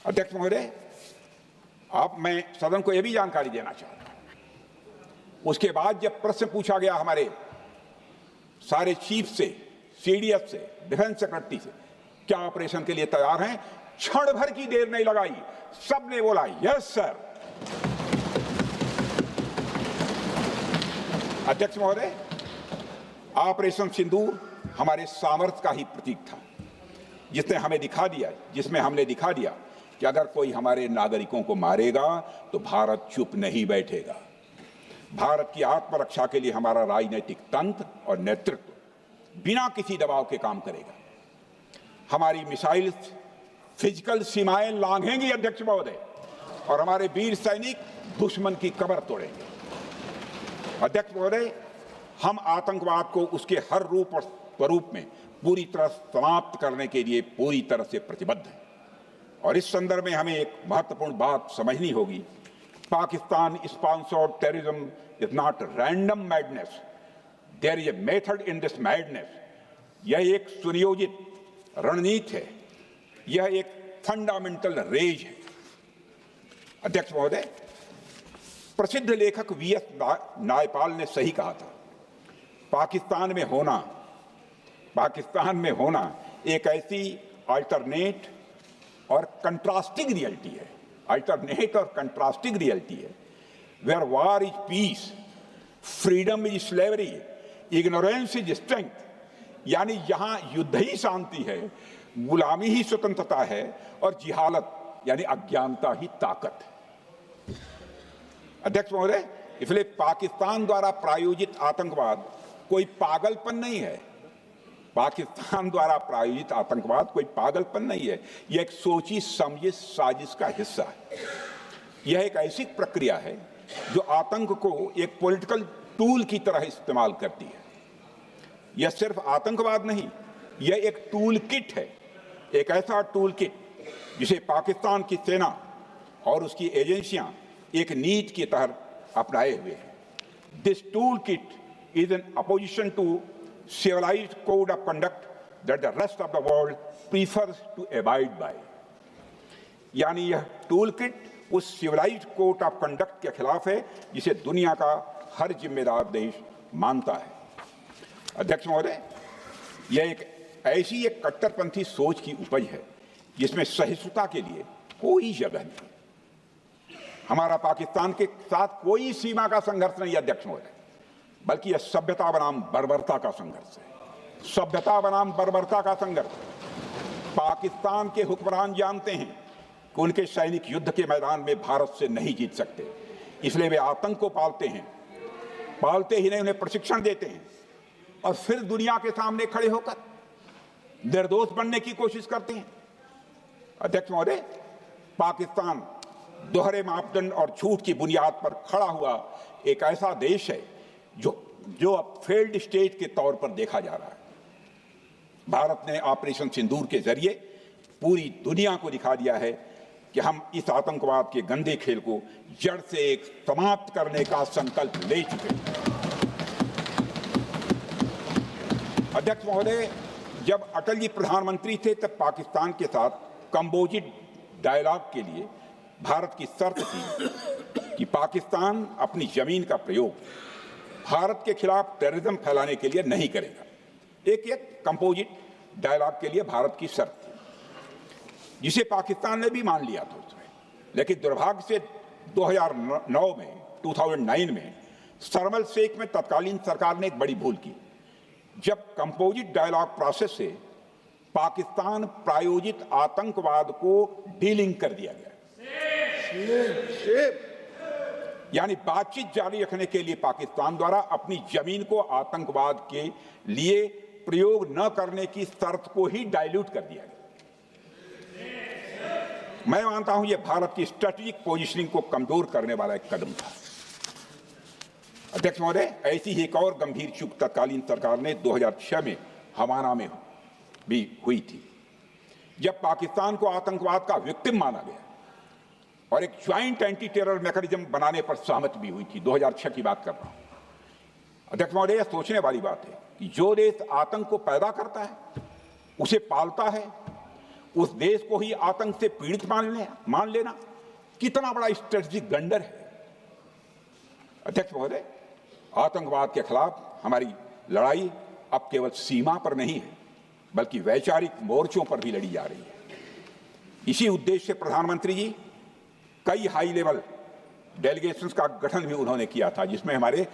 Speaker 2: अध्यक्ष महोदय, मैं सदन को यह भी जानकारी देना चाहता हूं, उसके बाद जब प्रश्न पूछा गया हमारे सारे चीफ से, सीडीएस से, डिफेंस सेक्रेटरी से, क्या ऑपरेशन के लिए तैयार हैं, क्षण भर की देर नहीं लगाई, सबने बोला यस सर। अध्यक्ष महोदय, ऑपरेशन सिंदूर हमारे सामर्थ्य का ही प्रतीक था, जिसमें हमने दिखा दिया कि अगर कोई हमारे नागरिकों को मारेगा तो भारत चुप नहीं बैठेगा। भारत की आत्मरक्षा के लिए हमारा राजनीतिक तंत्र और नेतृत्व बिना किसी दबाव के काम करेगा। हमारी मिसाइल फिजिकल सीमाएं लांघेंगी अध्यक्ष महोदय, और हमारे वीर सैनिक दुश्मन की कमर तोड़ेंगे। अध्यक्ष महोदय, हम आतंकवाद को उसके हर रूप और स्वरूप में पूरी तरह समाप्त करने के लिए पूरी तरह से प्रतिबद्ध हैं, और इस संदर्भ में हमें एक महत्वपूर्ण बात समझनी होगी। Pakistan sponsored terrorism is not random madness, there is a method in this madness. यह एक सुनियोजित रणनीति है, यह एक फंडामेंटल रेज है। अध्यक्ष महोदय, प्रसिद्ध लेखक वीएस नायपाल ने सही कहा था, पाकिस्तान में होना एक ऐसी अल्टरनेट और कंट्रास्टिंग रियलिटी है, where war is peace, freedom is slavery, ignorance is strength, यानी यहां युद्ध ही शांति है, गुलामी ही स्वतंत्रता है और जिहालत यानी अज्ञानता ही ताकत है। अध्यक्ष महोदय, इसलिए पाकिस्तान द्वारा प्रायोजित आतंकवाद कोई पागलपन नहीं है। पाकिस्तान द्वारा प्रायोजित आतंकवाद कोई पागलपन नहीं है, यह एक सोची समझी साजिश का हिस्सा है। यह एक ऐसी प्रक्रिया है जो आतंक को एक पॉलिटिकल टूल की तरह इस्तेमाल करती है। यह सिर्फ आतंकवाद नहीं, यह एक टूल किट है, एक ऐसा टूल किट जिसे पाकिस्तान की सेना और उसकी एजेंसियां एक नीति के तहत अपनाए हुए हैं। This tool kit is an opposition to civilized code of conduct that the rest of the world prefers to abide by। यानी यह टूल किट उस सिविलाइज्ड कोड ऑफ कंडक्ट के खिलाफ है जिसे दुनिया का हर जिम्मेदार देश मानता है। अध्यक्ष महोदय, यह एक कट्टरपंथी सोच की उपज है जिसमें सहिष्णुता के लिए कोई जगह नहीं। हमारा पाकिस्तान के साथ कोई सीमा का संघर्ष नहीं है अध्यक्ष महोदय, बल्कि यह सभ्यता बनाम बर्बरता का संघर्ष है। सभ्यता बनाम बर्बरता का संघर्ष। पाकिस्तान के हुक्मरान जानते हैं कि उनके सैनिक युद्ध के मैदान में भारत से नहीं जीत सकते, इसलिए वे आतंक को पालते ही नहीं, उन्हें प्रशिक्षण देते हैं और फिर दुनिया के सामने खड़े होकर निर्दोष बनने की कोशिश करते हैं। अध्यक्ष महोदय, पाकिस्तान दोहरे मापदंड और झूठ की बुनियाद पर खड़ा हुआ एक ऐसा देश है जो अब फेल्ड स्टेट के तौर पर देखा जा रहा है। भारत ने ऑपरेशन सिंदूर के जरिए पूरी दुनिया को दिखा दिया है कि हम इस आतंकवाद के गंदे खेल को जड़ से समाप्त करने का संकल्प ले चुके हैं। अध्यक्ष महोदय, जब अटल जी प्रधानमंत्री थे तब पाकिस्तान के साथ कंबोजिट डायलॉग के लिए भारत की शर्त थी कि पाकिस्तान अपनी जमीन का प्रयोग भारत के खिलाफ टेररिज्म फैलाने के लिए नहीं करेगा। एक कंपोजिट डायलॉग के लिए भारत की शर्त थी, जिसे पाकिस्तान ने भी मान लिया था उसमें। लेकिन दुर्भाग्य से 2009 में शर्म एल शेख में तत्कालीन सरकार ने एक बड़ी भूल की, जब कंपोजिट डायलॉग प्रोसेस से पाकिस्तान प्रायोजित आतंकवाद को डीलिंक कर दिया गया। यानी बातचीत जारी रखने के लिए पाकिस्तान द्वारा अपनी जमीन को आतंकवाद के लिए प्रयोग न करने की शर्त को ही डाइल्यूट कर दिया गया। मैं मानता हूं यह भारत की स्ट्रेटेजिक पोजीशनिंग को कमजोर करने वाला एक कदम था। अध्यक्ष महोदय, ऐसी ही एक और गंभीर चूक तत्कालीन सरकार ने 2006 में हवाना में भी हुई थी, जब पाकिस्तान को आतंकवाद का विक्टिम माना गया और एक ज्वाइंट एंटी टेरर मैकेनिज्म बनाने पर सहमति भी हुई थी। 2006 की बात कर रहा हूं। अध्यक्ष महोदय, यह सोचने वाली बात है कि जो देश आतंक को पैदा करता है, उसे पालता है, उस देश को ही आतंक से पीड़ित मान लेना कितना बड़ा स्ट्रेटेजिक ब्लंडर है। अध्यक्ष महोदय, आतंकवाद के खिलाफ हमारी लड़ाई अब केवल सीमा पर नहीं है, बल्कि वैचारिक मोर्चों पर भी लड़ी जा रही है। इसी उद्देश्य से प्रधानमंत्री जी कई हाई लेवल डेलीगेशंस का गठन भी उन्होंने किया था, जिसमें हमारे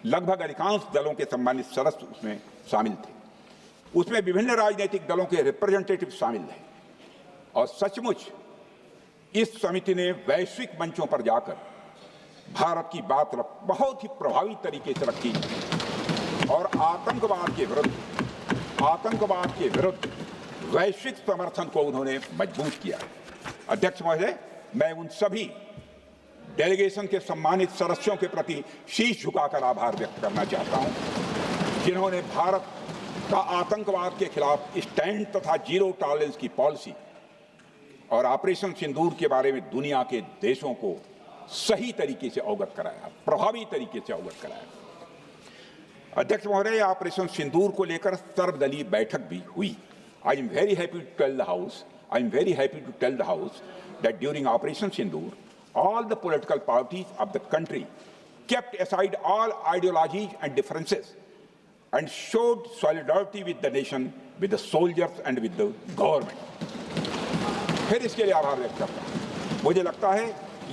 Speaker 2: लगभग अधिकांश दलों के सम्मानित सदस्य उसमें शामिल थे। उसमें विभिन्न राजनीतिक दलों के रिप्रेजेंटेटिव शामिल थे और सचमुच इस समिति ने वैश्विक मंचों पर जाकर भारत की बात बहुत ही प्रभावी तरीके से रखी और आतंकवाद के विरुद्ध वैश्विक समर्थन को उन्होंने मजबूत किया। अध्यक्ष महोदय, मैं उन सभी डेलीगेशन के सम्मानित सदस्यों के प्रति शीश झुकाकर आभार व्यक्त करना चाहता हूं, जिन्होंने भारत का आतंकवाद के खिलाफ स्टैंड तथा जीरो टॉलरेंस की पॉलिसी और ऑपरेशन सिंदूर के बारे में दुनिया के देशों को सही तरीके से अवगत कराया, प्रभावी तरीके से अवगत कराया। अध्यक्ष महोदय, ऑपरेशन सिंदूर को लेकर सर्वदलीय बैठक भी हुई। I am very happy to tell the house I am very happy to tell the House that during Operation Sindoor, all the political parties of the country kept aside all ideologies and differences and showed solidarity with the nation, with the soldiers and with the government. फिर इसके लिए आभार व्यक्त करता हूं। मुझे लगता है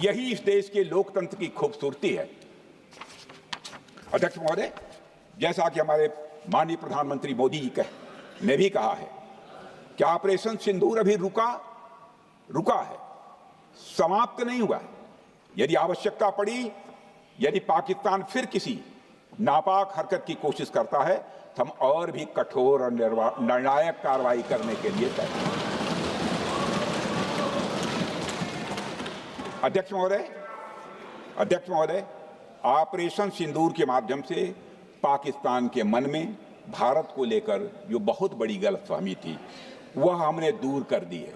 Speaker 2: यही इस देश के लोकतंत्र की खूबसूरती है। अध्यक्ष महोदय, जैसा कि हमारे माननीय प्रधानमंत्री मोदी जी ने भी कहा है कि ऑपरेशन सिंदूर अभी रुका है, समाप्त नहीं हुआ है। यदि आवश्यकता पड़ी, यदि पाकिस्तान फिर किसी नापाक हरकत की कोशिश करता है तो हम और भी कठोर और निर्णायक कार्रवाई करने के लिए तैयार हैं। अध्यक्ष महोदय, ऑपरेशन सिंदूर के माध्यम से पाकिस्तान के मन में भारत को लेकर जो बहुत बड़ी गलतफहमी थी वह हमने दूर कर दी है।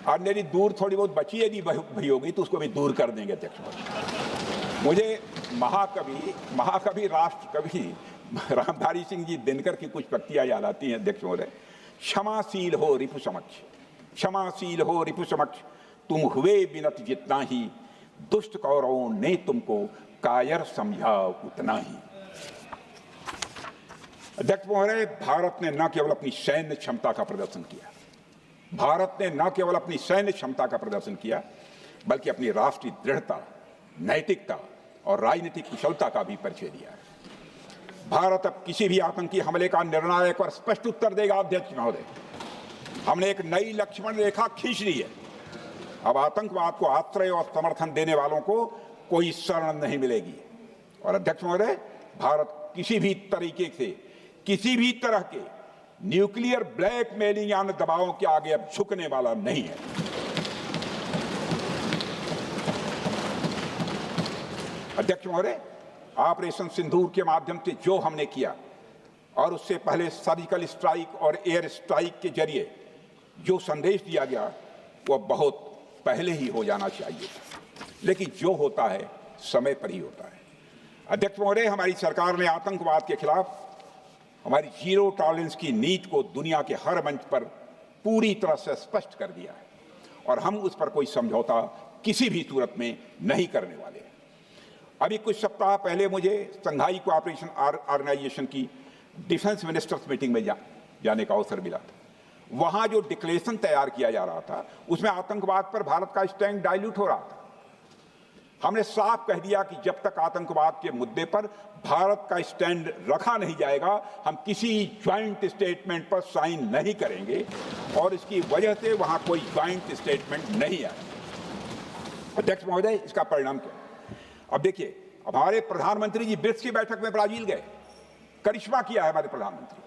Speaker 2: और मेरी दूर थोड़ी बहुत बची है भी होगी तो उसको भी दूर कर देंगे। अध्यक्ष महोदय, मुझे महाकवि राष्ट्रकवि रामधारी सिंह जी दिनकर की कुछ पंक्तियां याद आती हैं। अध्यक्ष महोदय, क्षमाशील हो रिपु समक्ष, तुम हुए विनत जितना ही, दुष्ट कौरवों ने तुमको कायर समझा उतना ही। अध्यक्ष महोदय, भारत ने न केवल अपनी सैन्य क्षमता का प्रदर्शन किया, बल्कि अपनी राष्ट्रीय दृढ़ता, नैतिकता और राजनीतिक कुशलता का भी परिचय दिया है। भारत अब किसी भी आतंकी हमले का निर्णायक और स्पष्ट उत्तर देगा। अध्यक्ष महोदय, हमने एक नई लक्ष्मण रेखा खींच ली है। अब आतंकवाद को आश्रय और समर्थन देने वालों को कोई शरण नहीं मिलेगी। और अध्यक्ष महोदय, भारत किसी भी तरह के न्यूक्लियर ब्लैकमेलिंग या दबावों के आगे अब झुकने वाला नहीं है। अध्यक्ष महोदय, ऑपरेशन सिंदूर के माध्यम से जो हमने किया और उससे पहले सर्जिकल स्ट्राइक और एयर स्ट्राइक के जरिए जो संदेश दिया गया वह बहुत पहले ही हो जाना चाहिए, लेकिन जो होता है समय पर ही होता है। अध्यक्ष महोदय, हमारी सरकार ने आतंकवाद के खिलाफ हमारी जीरो टॉलरेंस की नीति को दुनिया के हर मंच पर पूरी तरह से स्पष्ट कर दिया है और हम उस पर कोई समझौता किसी भी सूरत में नहीं करने वाले हैं। अभी कुछ सप्ताह पहले मुझे शंघाई कोऑपरेशन ऑर्गेनाइजेशन की डिफेंस मिनिस्टर्स मीटिंग में जाने का अवसर मिला था। वहां जो डिक्लेरेशन तैयार किया जा रहा था उसमें आतंकवाद पर भारत का स्टैंड डाइल्यूट हो रहा था। हमने साफ कह दिया कि जब तक आतंकवाद के मुद्दे पर भारत का स्टैंड रखा नहीं जाएगा, हम किसी ज्वाइंट स्टेटमेंट पर साइन नहीं करेंगे और इसकी वजह से वहां कोई ज्वाइंट स्टेटमेंट नहीं आया। अध्यक्ष महोदय, इसका परिणाम क्या? अब देखिए, हमारे प्रधानमंत्री जी ब्रिक्स की बैठक में ब्राजील गए, करिश्मा किया है हमारे प्रधानमंत्री।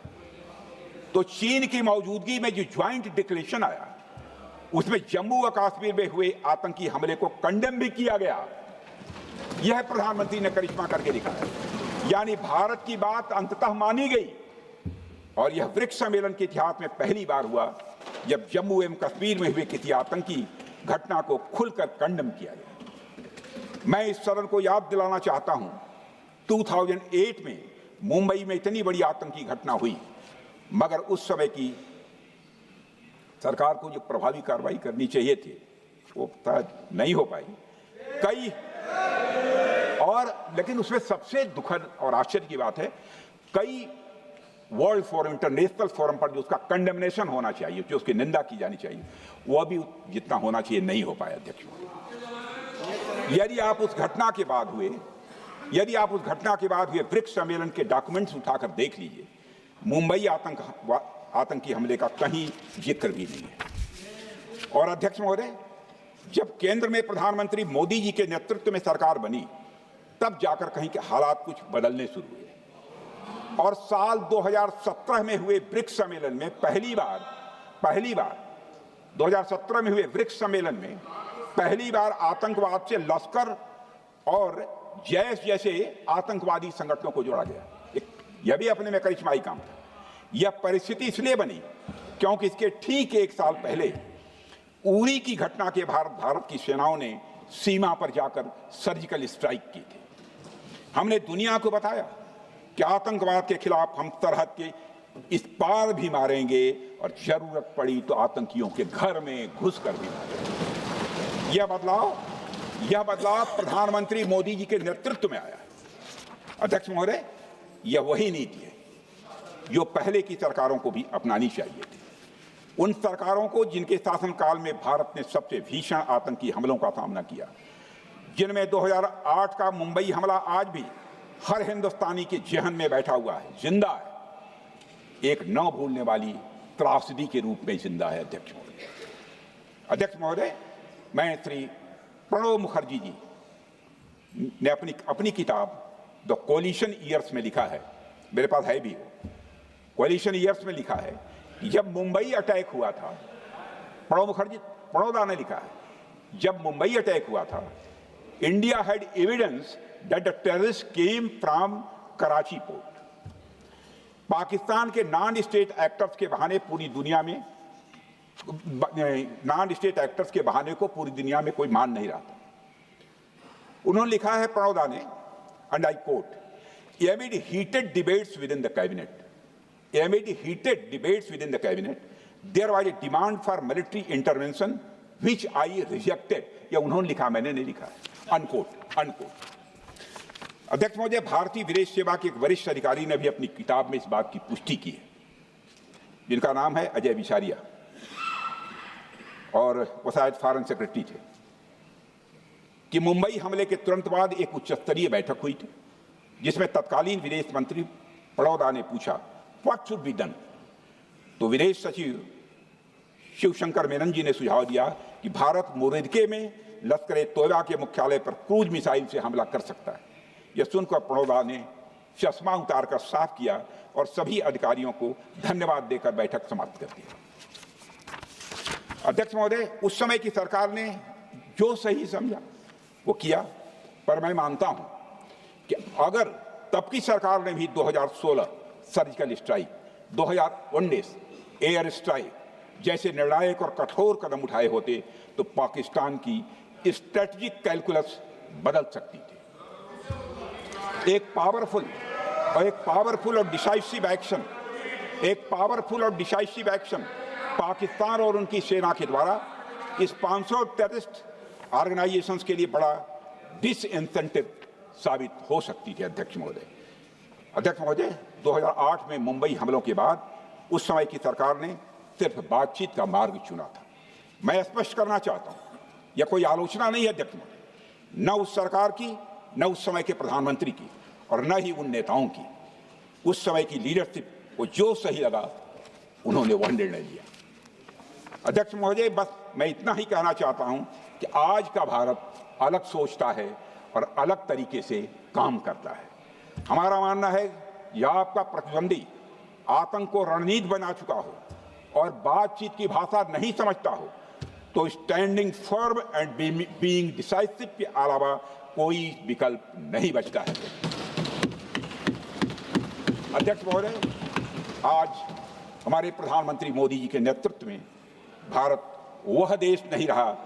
Speaker 2: तो चीन की मौजूदगी में जो ज्वाइंट डिक्लेरेशन आया उसमें जम्मू और कश्मीर में हुए आतंकी हमले को कंडेम भी किया गया। यह प्रधानमंत्री ने करिश्मा करके दिखाया, यानी भारत की बात अंततः मानी गई। और यह ब्रिक्स सम्मेलन के इतिहास में पहली बार हुआ जब जम्मू एवं कश्मीर में हुए किसी आतंकी घटना को खुलकर कंडेम किया गया। मैं इस सदन को याद दिलाना चाहता हूं, 2008 में मुंबई में इतनी बड़ी आतंकी घटना हुई, मगर उस समय की सरकार को जो प्रभावी कार्रवाई करनी चाहिए थी वो नहीं हो पाई। लेकिन उसमें सबसे दुखद और आश्चर्य की बात है, कई वर्ल्ड फोरम, इंटरनेशनल फोरम पर जो उसका कंडेमनेशन होना चाहिए, जो उसकी निंदा की जानी चाहिए, वह भी जितना होना चाहिए नहीं हो पाया। अध्यक्ष, यदि आप उस घटना के बाद हुए ब्रिक्स सम्मेलन के डॉक्यूमेंट्स उठाकर देख लीजिए, मुंबई आतंकी हमले का कहीं जिक्र भी नहीं है। और अध्यक्ष महोदय, जब केंद्र में प्रधानमंत्री मोदी जी के नेतृत्व में सरकार बनी तब जाकर कहीं के हालात कुछ बदलने शुरू हुए और साल 2017 में हुए ब्रिक्स सम्मेलन में पहली बार 2017 में हुए ब्रिक्स सम्मेलन में पहली बार आतंकवाद से लश्कर और जैश जैसे आतंकवादी संगठनों को जोड़ा गया। यह भी अपने में करिश्माई काम था। यह परिस्थिति इसलिए बनी क्योंकि इसके ठीक एक साल पहले उरी की घटना के भारत की सेनाओं ने सीमा पर जाकर सर्जिकल स्ट्राइक की थी। हमने दुनिया को बताया कि आतंकवाद के खिलाफ हम सरहद के इस पार भी मारेंगे और जरूरत पड़ी तो आतंकियों के घर में घुसकर भी मारेंगे। यह बदलाव प्रधानमंत्री मोदी जी के नेतृत्व में आया है। अध्यक्ष महोदय, यह वही नीति है जो पहले की सरकारों को भी अपनानी चाहिए थी। उन सरकारों को जिनके शासनकाल में भारत ने सबसे भीषण आतंकी हमलों का सामना किया, जिनमें 2008 का मुंबई हमला आज भी हर हिंदुस्तानी के जेहन में बैठा हुआ है, जिंदा है, एक न भूलने वाली त्रासदी के रूप में जिंदा है। अध्यक्ष महोदय, मैं श्री प्रणब मुखर्जी जी ने अपनी किताब द कोलिशन ईयर्स में लिखा है, मेरे पास है भी वो, कोलिशन ईयर्स में लिखा है कि जब मुंबई अटैक हुआ था, प्रणोदा ने लिखा है, जब मुंबई अटैक हुआ था, India had evidence that the terrorist came from Karachi port. Pakistan के नॉन स्टेट एक्टर्स के बहाने पूरी दुनिया में को पूरी दुनिया में कोई मान नहीं रहा था। उन्होंने लिखा है प्रणोदा ने, and I quote, amid heated debates within the cabinet, there was a demand for military intervention which I rejected. यह उन्होंने लिखा, मैंने नहीं लिखा, अनकोट। अध्यक्ष महोदय, भारतीय विदेश सेवा के एक वरिष्ठ अधिकारी ने भी अपनी किताब में इस बात की पुष्टि की है, जिनका नाम है अजय बिसारिया, और वो शायद फॉरेन सेक्रेटरी थे, कि मुंबई हमले के तुरंत बाद एक उच्च स्तरीय बैठक हुई थी जिसमें तत्कालीन विदेश मंत्री प्रणोदा ने पूछा व्हाट शुड बी डन। तो विदेश सचिव शिवशंकर मेनन जी ने सुझाव दिया कि भारत मोरदके में लश्कर ए तोयबा के मुख्यालय पर क्रूज मिसाइल से हमला कर सकता है। यह सुनकर प्रणोदा ने चश्मा उतारकर साफ किया और सभी अधिकारियों को धन्यवाद देकर बैठक समाप्त कर दी। अध्यक्ष महोदय, उस समय की सरकार ने जो सही समझा वो किया, पर मैं मानता हूं कि अगर तब की सरकार ने भी 2016 सर्जिकल स्ट्राइक, 2019 एयर स्ट्राइक जैसे निर्णायक और कठोर कदम उठाए होते तो पाकिस्तान की स्ट्रेटेजिक कैलकुलस बदल सकती थी। एक पावरफुल और डिसाइसिव एक्शन पाकिस्तान और उनकी सेना के द्वारा इस 500 टेररिस्ट ऑर्गेनाइजेशंस के लिए बड़ा डिसइंसेंटिव साबित हो सकती थी। अध्यक्ष महोदय, 2008 में मुंबई हमलों के बाद उस समय की सरकार ने सिर्फ बातचीत का मार्ग चुना था। मैं स्पष्ट करना चाहता हूं, यह कोई आलोचना नहीं है अध्यक्ष महोदय, न उस सरकार की, न उस समय के प्रधानमंत्री की, और न ही उन नेताओं की। उस समय की लीडरशिप को जो सही लगा उन्होंने वह निर्णय लिया। अध्यक्ष महोदय, बस मैं इतना ही कहना चाहता हूं कि आज का भारत अलग सोचता है और अलग तरीके से काम करता है। हमारा मानना है यह आपका प्रतिद्वंदी आतंक को रणनीति बना चुका हो और बातचीत की भाषा नहीं समझता हो तो standing firm and being decisive के अलावा कोई विकल्प नहीं बचता है। अध्यक्ष महोदय, आज हमारे प्रधानमंत्री मोदी जी के नेतृत्व में भारत वह देश नहीं रहा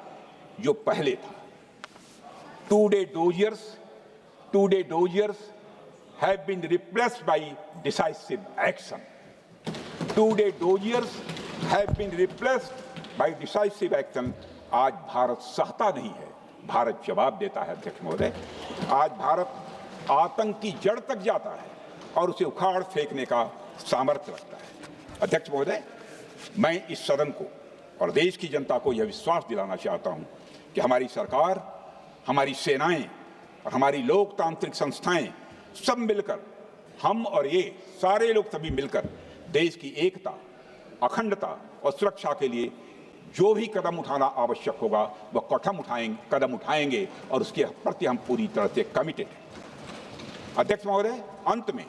Speaker 2: जो पहले था। Two-day doziers have been replaced by decisive action. Two-day doziers have been replaced by decisive action. आज भारत सहता नहीं है, भारत जवाब देता है। अध्यक्ष महोदय, आज भारत आतंक की जड़ तक जाता है और उसे उखाड़ फेंकने का सामर्थ्य रखता है। अध्यक्ष महोदय, मैं इस सदन को और देश की जनता को यह विश्वास दिलाना चाहता हूं कि हमारी सरकार, हमारी सेनाएं और हमारी लोकतांत्रिक संस्थाएं सब मिलकर, हम और ये सारे लोग सभी मिलकर देश की एकता, अखंडता और सुरक्षा के लिए जो भी कदम उठाना आवश्यक होगा वह कदम उठाएंगे और उसके प्रति हम पूरी तरह से कमिटेड हैं। अध्यक्ष महोदय, अंत में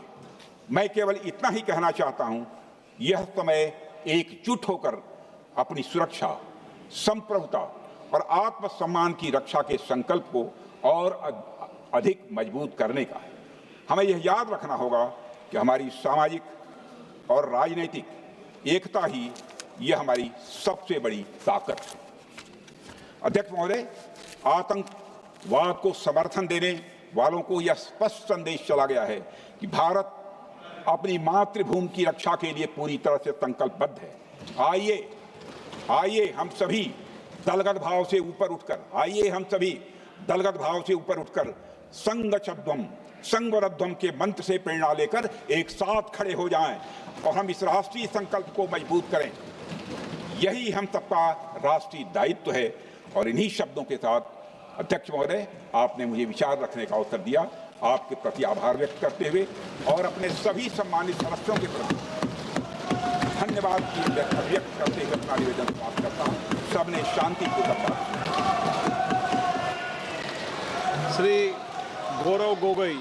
Speaker 2: मैं केवल इतना ही कहना चाहता हूं, यह समय एकजुट होकर अपनी सुरक्षा, संप्रभुता और आत्मसम्मान की रक्षा के संकल्प को और अधिक मजबूत करने का है। हमें यह याद रखना होगा कि हमारी सामाजिक और राजनीतिक एकता ही यह हमारी सबसे बड़ी ताकत है। अध्यक्ष महोदय, आतंकवाद को समर्थन देने वालों को यह स्पष्ट संदेश चला गया है कि भारत अपनी मातृभूमि की रक्षा के लिए पूरी तरह से संकल्पबद्ध है। आइए हम सभी दलगत भाव से ऊपर उठकर संगच्छध्वम संगवरध्वम के मंत्र से प्रेरणा लेकर एक साथ खड़े हो जाएं और हम इस राष्ट्रीय संकल्प को मजबूत करें। यही हम सबका राष्ट्रीय दायित्व है। और इन्हीं शब्दों के साथ अध्यक्ष महोदय, आपने मुझे विचार रखने का अवसर दिया। आपके प्रति आभार व्यक्त करते हुए और अपने सभी सम्मानित सदस्यों के प्रति धन्यवाद व्यक्त करते हुए अपना निवेदन समाप्त करता हूँ। सबने शांतिपूर्वक बात की।
Speaker 1: श्री गौरव गोगोई।